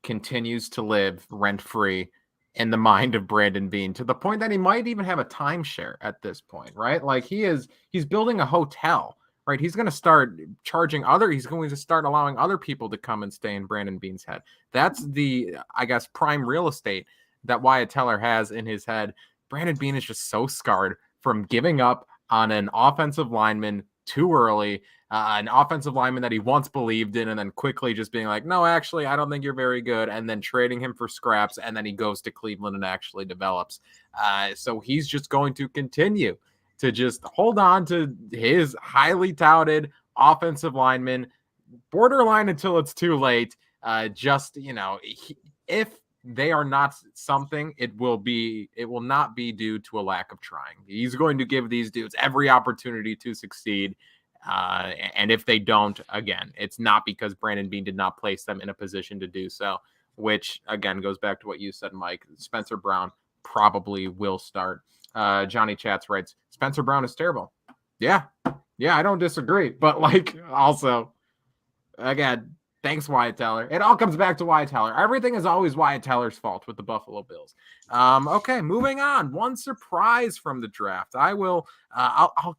continues to live rent-free in the mind of Brandon Beane to the point that he might even have a timeshare at this point, right? Like he's building a hotel, right? He's going to start charging he's going to start allowing other people to come and stay in Brandon Beane's head. That's the, I guess, prime real estate that Wyatt Teller has in his head. Brandon Beane is just so scarred from giving up on an offensive lineman too early, an offensive lineman that he once believed in, and then quickly just being like, no, actually, I don't think you're very good, and then trading him for scraps, and then he goes to Cleveland and actually develops. So he's just going to continue to just hold on to his highly touted offensive lineman, borderline until it's too late. If they are not something, it will not be due to a lack of trying. He's going to give these dudes every opportunity to succeed. And if they don't, again, it's not because Brandon Beane did not place them in a position to do so, which again goes back to what you said, Mike. Spencer Brown probably will start. Johnny Chats writes, Spencer Brown is terrible. Yeah, I don't disagree. But also, again, thanks, Wyatt Teller. It all comes back to Wyatt Teller. Everything is always Wyatt Teller's fault with the Buffalo Bills. Okay, moving on. One surprise from the draft. I'll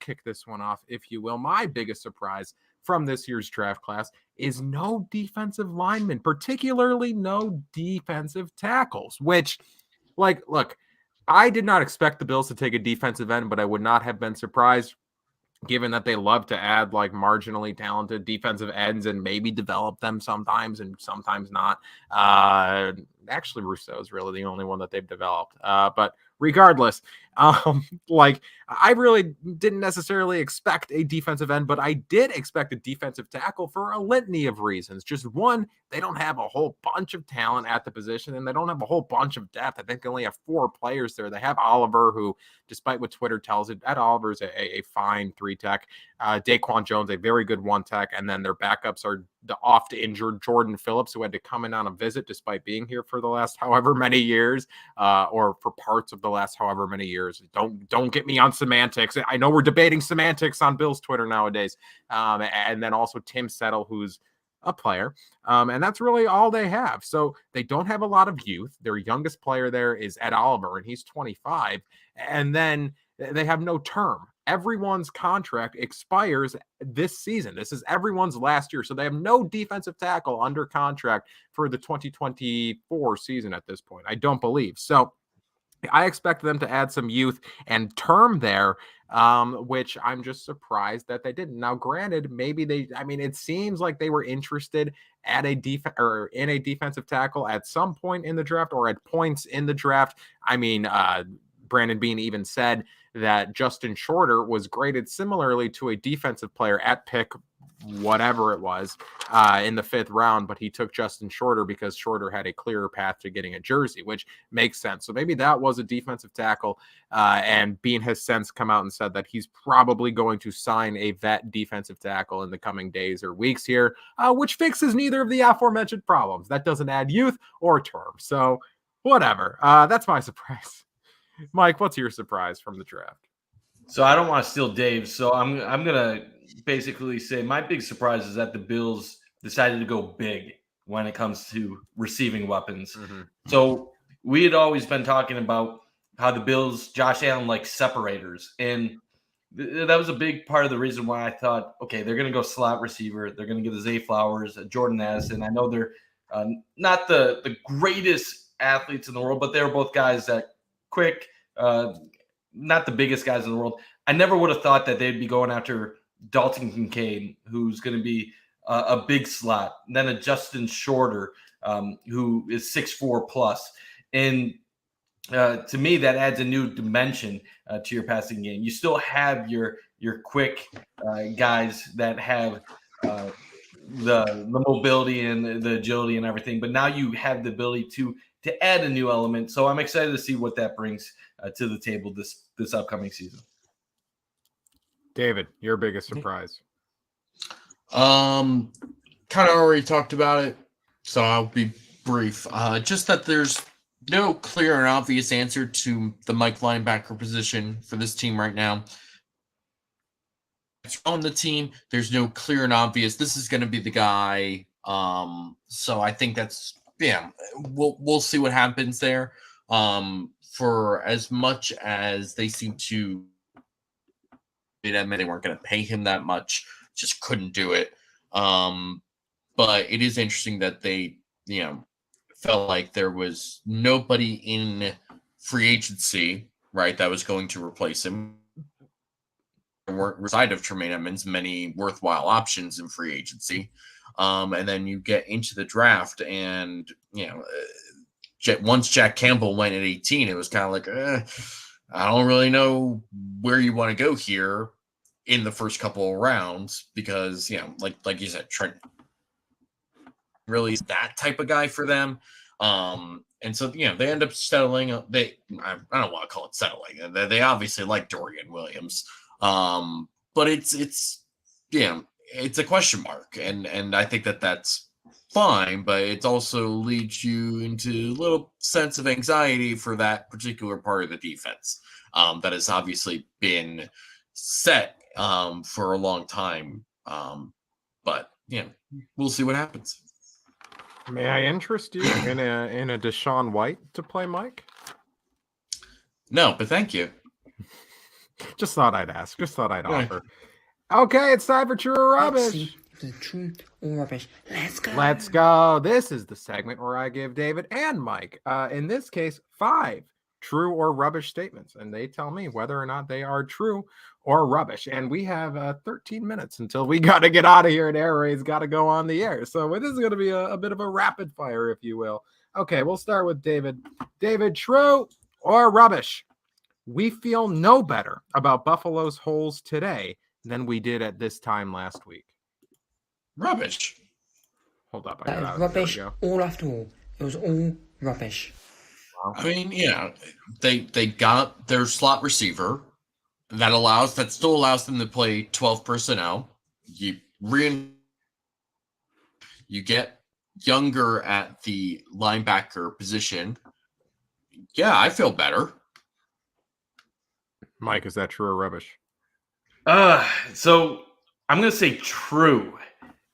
kick this one off, if you will. My biggest surprise from this year's draft class is no defensive linemen, particularly no defensive tackles, which, look, I did not expect the Bills to take a defensive end, but I would not have been surprised, given that they love to add marginally talented defensive ends and maybe develop them sometimes and sometimes not. Actually, Rousseau is really the only one that they've developed. But regardless, I really didn't necessarily expect a defensive end, but I did expect a defensive tackle for a litany of reasons. Just one, they don't have a whole bunch of talent at the position, and they don't have a whole bunch of depth. I think they only have 4 players there. They have Oliver, who, despite what Twitter tells it, Ed Oliver's a fine 3-tech. Daquan Jones, a very good 1-tech, and then their backups are the oft-injured Jordan Phillips, who had to come in on a visit despite being here for the last however many years, or for parts of the last however many years. Don't get me on semantics. I know we're debating semantics on Bill's Twitter nowadays. And then also Tim Settle, who's a player. And that's really all they have. So they don't have a lot of youth. Their youngest player there is Ed Oliver, and he's 25. And then they have no term everyone's contract expires this season. This is everyone's last year. So they have no defensive tackle under contract for the 2024 season at this point, I don't believe. So I expect them to add some youth and term there, which I'm just surprised that they didn't. Now, granted, maybe it seems like they were interested at a in a defensive tackle at some point in the draft or at points in the draft. Brandon Beane even said that Justin Shorter was graded similarly to a defensive player at pick whatever it was in the 5th round, but he took Justin Shorter because Shorter had a clearer path to getting a jersey, which makes sense. So maybe that was a defensive tackle, and Beane has since come out and said that he's probably going to sign a vet defensive tackle in the coming days or weeks here, which fixes neither of the aforementioned problems. That doesn't add youth or term. So whatever. That's my surprise. Mike, what's your surprise from the draft? So I don't want to steal Dave's, so I'm gonna basically say my big surprise is that the Bills decided to go big when it comes to receiving weapons. Mm-hmm. So we had always been talking about how the Bills, Josh Allen, like separators, and that was a big part of the reason why I thought, okay, they're going to go slot receiver. They're going to give the Zay Flowers, Jordan Addison. I know they're not the greatest athletes in the world, but they're both guys that quick, not the biggest guys in the world. I never would have thought that they'd be going after Dalton Kincaid, who's going to be a big slot, and then a Justin Shorter, who is 6'4 plus. And to me, that adds a new dimension to your passing game. You still have your quick guys that have the mobility and the agility and everything, but now you have the ability to add a new element. So I'm excited to see what that brings to the table this upcoming season. David, your biggest surprise? Kind of already talked about it, so I'll be brief. Just that there's no clear and obvious answer to the Mike linebacker position for this team right now. On the team, there's no clear and obvious, this is going to be the guy. So I think that's, we'll see what happens there. For as much as they seem to admit they weren't going to pay him that much, just couldn't do it. But it is interesting that they, felt like there was nobody in free agency, right, that was going to replace him. There weren't, side of Tremaine Edmunds, many worthwhile options in free agency. And then you get into the draft and, once Jack Campbell went at 18, it was kind of like, I don't really know where you want to go here in the first couple of rounds because, like you said, Trent really is that type of guy for them. And so, they end up settling. I don't want to call it settling. They obviously like Dorian Williams. But it's a question mark. And I think that's fine, but it also leads you into a little sense of anxiety for that particular part of the defense that has obviously been set for a long time. But we'll see what happens. May I interest you in a Deshaun White to play Mike? No, but thank you. Just thought I'd ask. Just thought I'd offer. Okay, it's time for True or Rubbish. The true or rubbish. Let's go. Let's go. This is the segment where I give David and Mike, in this case, 5 true or rubbish statements, and they tell me whether or not they are true or rubbish. And we have 13 minutes until we got to get out of here, and Air Raid's got to go on the air. So this is going to be a bit of a rapid fire, if you will. Okay, we'll start with David. David, true or rubbish? We feel no better about Buffalo's holes today than we did at this time last week. Rubbish. Hold up. That is rubbish all after all. It was all rubbish. I mean, they got their slot receiver that still allows them to play 12 personnel. You get younger at the linebacker position. Yeah, I feel better. Mike, is that true or rubbish? So I'm going to say true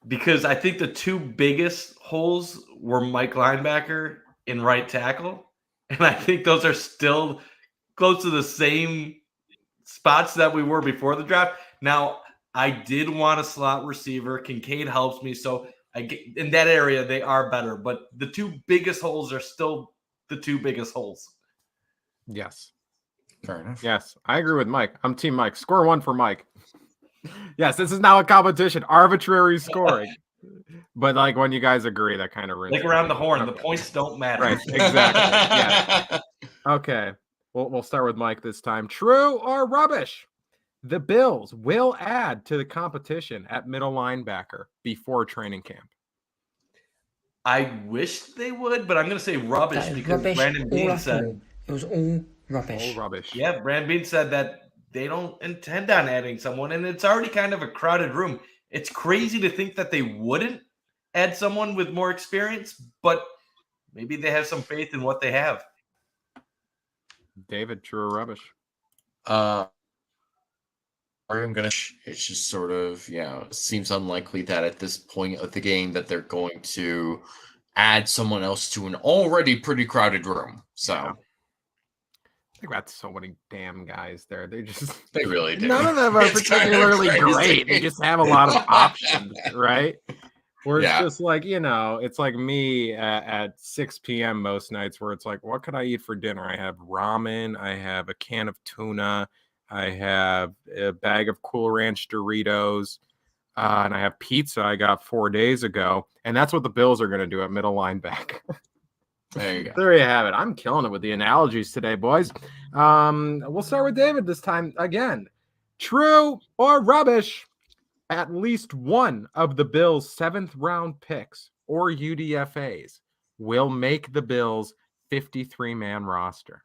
because I think the two biggest holes were Mike linebacker and right tackle. And I think those are still close to the same spots that we were before the draft. Now, I did want a slot receiver. Kincaid helps me. So I get in that area, they are better. But the two biggest holes are still the two biggest holes. Yes. Fair enough. Yes. I agree with Mike. I'm Team Mike. Score 1 for Mike. Yes, this is now a competition. Arbitrary scoring. But like when you guys agree, that kind of ruins Like around the horn, the points don't matter. Right. Exactly. Yeah. Okay. We'll start with Mike this time. True or rubbish? The Bills will add to the competition at middle linebacker before training camp. I wish they would, but I'm going to say rubbish That is because rubbish. Brandon All Bean after said, all, it was all rubbish. Oh, rubbish. yeah, Brandon Bean said that they don't intend on adding someone, and it's already kind of a crowded room. It's crazy to think that they wouldn't add someone with more experience, but maybe they have some faith in what they have. David, true or rubbish? I'm gonna. It's just sort of, seems unlikely that at this point of the game that they're going to add someone else to an already pretty crowded room. So Yeah. They got so many damn guys there. they really do. None of them are It's kind of particularly crazy. great. They just have a lot of options, right? Where it's Yeah. just like, it's like me at 6 p.m. most nights where it's like, what could I eat for dinner? I have ramen. I have a can of tuna. I have a bag of Cool Ranch Doritos. And I have pizza I got 4 days ago. And that's what the Bills are going to do at middle linebacker. There you go. There you have it. I'm killing it with the analogies today, boys. We'll start with David this time again. True or rubbish? At least one of the Bills' 7th round picks or UDFAs will make the Bills' 53-man roster.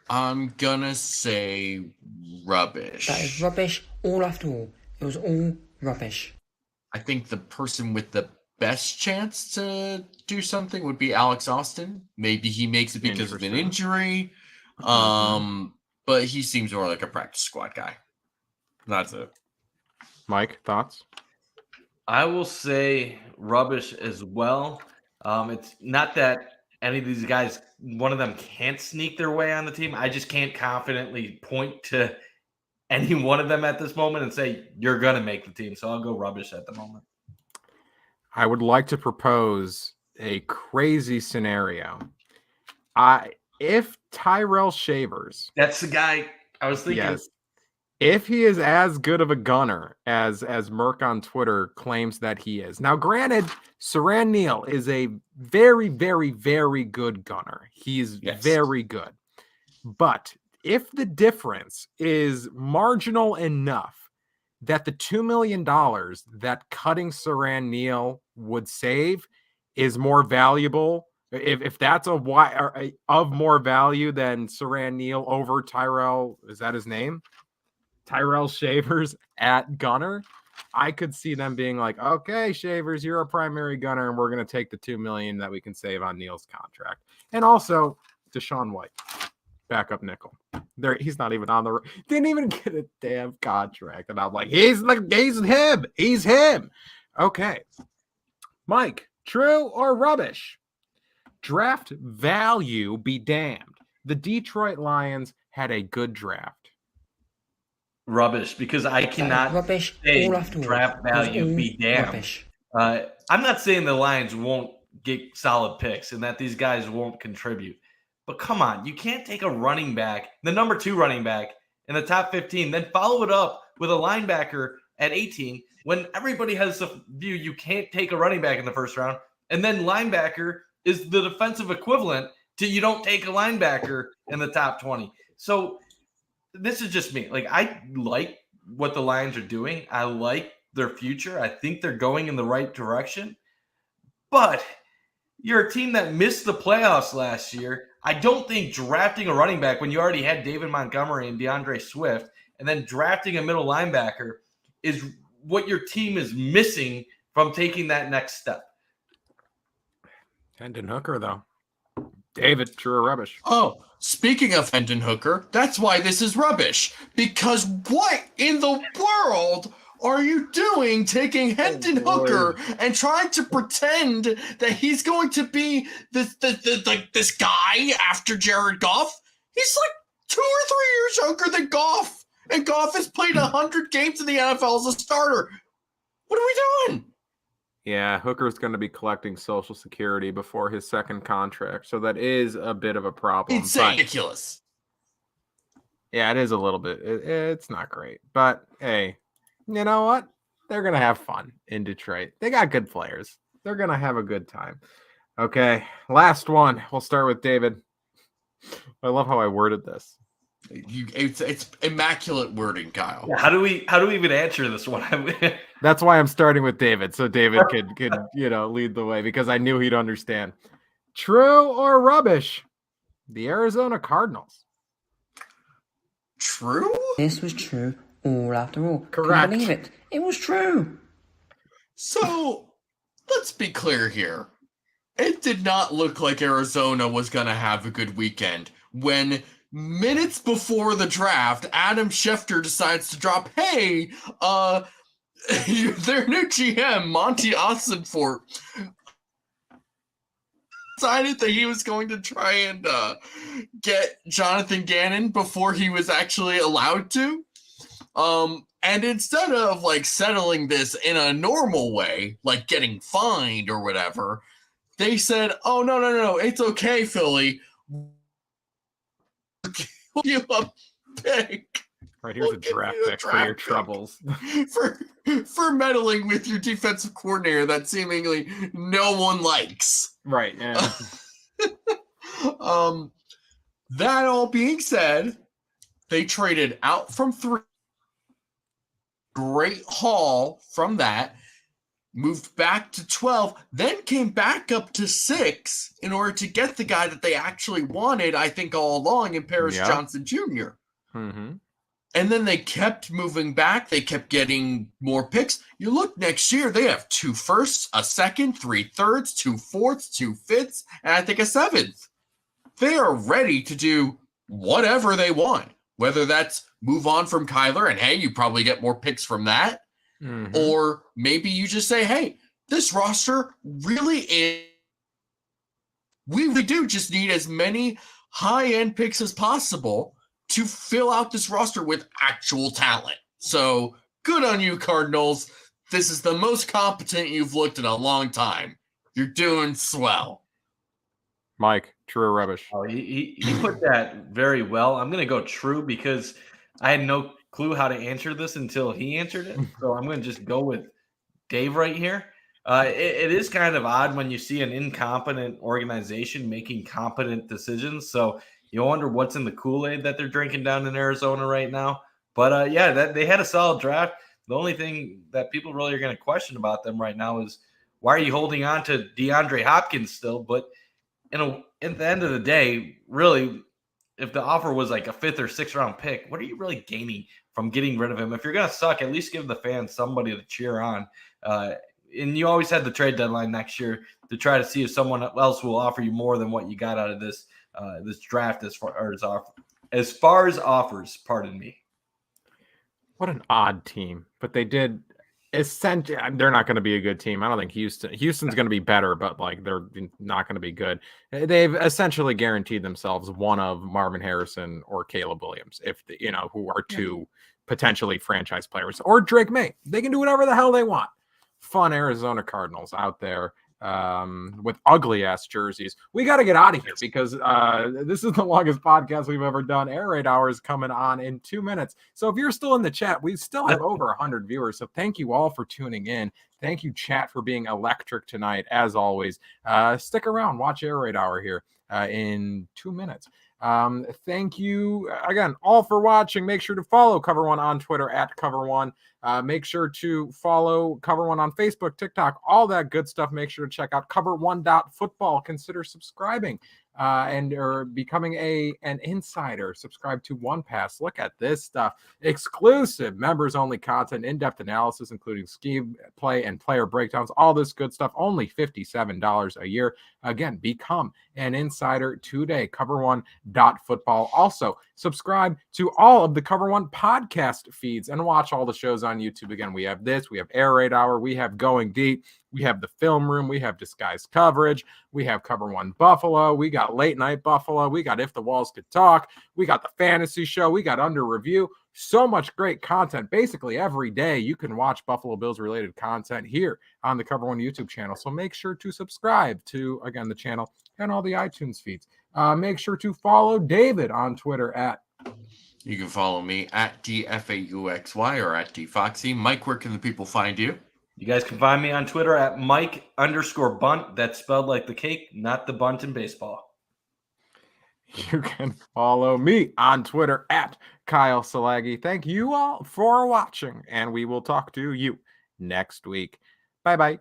I'm gonna say rubbish. That is rubbish. All after all, it was all rubbish. I think the person with the best chance to do something would be Alex Austin. Maybe he makes it because of an injury. But he seems more like a practice squad guy. That's it. Mike, thoughts? I will say rubbish as well. It's not that any of these guys, one of them can't sneak their way on the team. I just can't confidently point to any one of them at this moment and say, you're going to make the team. So I'll go rubbish at the moment. I would like to propose a crazy scenario. If Tyrell Shavers, That's the guy I was thinking. yes, if he is as good of a gunner as Merck on Twitter claims that he is. Now, granted, Saran Neal is a very, very, very good gunner. He's very good. But if the difference is marginal enough that the $2 million that cutting Saran Neal would save is more valuable, if that's of more value than Saran Neal over Tyrell, is that his name? Tyrell Shavers at gunner, I could see them being like, okay, Shavers, you're a primary gunner, and we're going to take the $2 million that we can save on Neal's contract. And also Deshaun White, backup nickel. He's not even on the didn't even get a damn contract. And I'm like, he's him. Okay. Mike, true or rubbish? Draft value be damned. The Detroit Lions had a good draft. Rubbish, because I cannot rubbish. say All after all, draft it was value all be damned. rubbish. I'm not saying the Lions won't get solid picks and that these guys won't contribute. But come on, you can't take a running back, the number 2 running back in the top 15, then follow it up with a linebacker at 18 when everybody has the view you can't take a running back in the first round. And then linebacker is the defensive equivalent to you don't take a linebacker in the top 20. So this is just me. Like, I like what the Lions are doing. I like their future. I think they're going in the right direction. But you're a team that missed the playoffs last year. I don't think drafting a running back when you already had David Montgomery and DeAndre Swift and then drafting a middle linebacker is what your team is missing from taking that next step. Hendon Hooker, though. David, true or rubbish? Oh, speaking of Hendon Hooker, that's why this is rubbish. Because what in the world are you doing taking Hendon Hooker and trying to pretend that he's going to be this guy after Jared Goff? He's like 2 or 3 years younger than Goff. And Goff has played 100 games in the NFL as a starter. What are we doing? Yeah, Hooker's going to be collecting Social Security before his second contract, so that is a bit of a problem. It's ridiculous. Yeah, it is a little bit. It's not great. But, hey, you know what? They're going to have fun in Detroit. They got good players. They're going to have a good time. Okay, last one. We'll start with David. I love how I worded this. It's immaculate wording, Kyle. How do we even answer this one? That's why I'm starting with David, so David could lead the way, because I knew he'd understand. True or rubbish? The Arizona Cardinals. True? This was true all after all. Correct. Couldn't believe it. It was true. So, let's be clear here. It did not look like Arizona was going to have a good weekend when minutes before the draft, Adam Schefter decides to drop, hey, their new GM, Monty Ossenfort, decided that he was going to try and get Jonathan Gannon before he was actually allowed to. And instead of settling this in a normal way, like getting fined or whatever, they said, oh, no, it's okay, Philly. We'll give a pick. Right, here's a draft pick for your troubles. For meddling with your defensive coordinator that seemingly no one likes. Right, yeah. That all being said, they traded out from 3. Great haul from that. Moved back to 12, then came back up to 6 in order to get the guy that they actually wanted, I think, all along in Paris Johnson Jr. Mm-hmm. And then they kept moving back. They kept getting more picks. You look next year, they have 2 firsts, a second, 3 thirds, 2 fourths, 2 fifths, and I think a 7th. They are ready to do whatever they want, whether that's move on from Kyler and, hey, you probably get more picks from that. Mm-hmm. Or maybe you just say, hey, this roster really is. We really do just need as many high-end picks as possible to fill out this roster with actual talent. So good on you, Cardinals. This is the most competent you've looked in a long time. You're doing swell. Mike, true or rubbish? Oh, he put that very well. I'm going to go true because I had no clue how to answer this until he answered it. So I'm going to just go with Dave right here. It is kind of odd when you see an incompetent organization making competent decisions. So you wonder what's in the Kool-Aid that they're drinking down in Arizona right now. But they had a solid draft. The only thing that people really are going to question about them right now is why are you holding on to DeAndre Hopkins still? But at the end of the day, really, if the offer was like a 5th or 6th round pick, what are you really gaining from getting rid of him? If you're going to suck, at least give the fans somebody to cheer on. And you always had the trade deadline next year to try to see if someone else will offer you more than what you got out of this draft as far as offers, pardon me. What an odd team. But they did essentially, they're not going to be a good team. I don't think Houston's going to be better, but they're not going to be good. They've essentially guaranteed themselves one of Marvin Harrison or Caleb Williams, who are 2 potentially franchise players, or Drake May. They can do whatever the hell they want. Fun Arizona Cardinals out there with ugly ass jerseys. We got to get out of here because this is the longest podcast we've ever done. Air Raid Hour is coming on in 2 minutes. So if you're still in the chat, we still have over 100 viewers. So thank you all for tuning in. Thank you, chat, for being electric tonight. As always, stick around, watch Air Raid Hour here in 2 minutes. Thank you again all for watching. Make sure to follow Cover One on Twitter at Cover One. Make sure to follow Cover One on Facebook, TikTok, all that good stuff. Make sure to check out cover1.football. Consider subscribing or becoming an insider. Subscribe to One Pass. Look at this stuff. Exclusive members only content, in-depth analysis, including scheme play and player breakdowns, all this good stuff. Only $57 a year. Again, become an insider today. Cover1.football. Also, subscribe to all of the Cover One podcast feeds and watch all the shows on YouTube. Again, we have this, we have Air Raid Hour, we have Going Deep, We have the film room. We have disguised coverage. We have Cover One Buffalo. We got Late Night Buffalo. We got If the Walls Could Talk. We got the fantasy show. We got Under Review. So much great content. Basically, every day you can watch Buffalo Bills related content here on the Cover One YouTube channel. So make sure to subscribe to, again, the channel and all the iTunes feeds. Make sure to follow David on Twitter at. You can follow me at DFAUXY or at DFoxy. Mike, where can the people find you? You guys can find me on Twitter at Mike_Bundt. That's spelled like the cake, not the bunt in baseball. You can follow me on Twitter at Kyle Silagyi. Thank you all for watching, and we will talk to you next week. Bye-bye.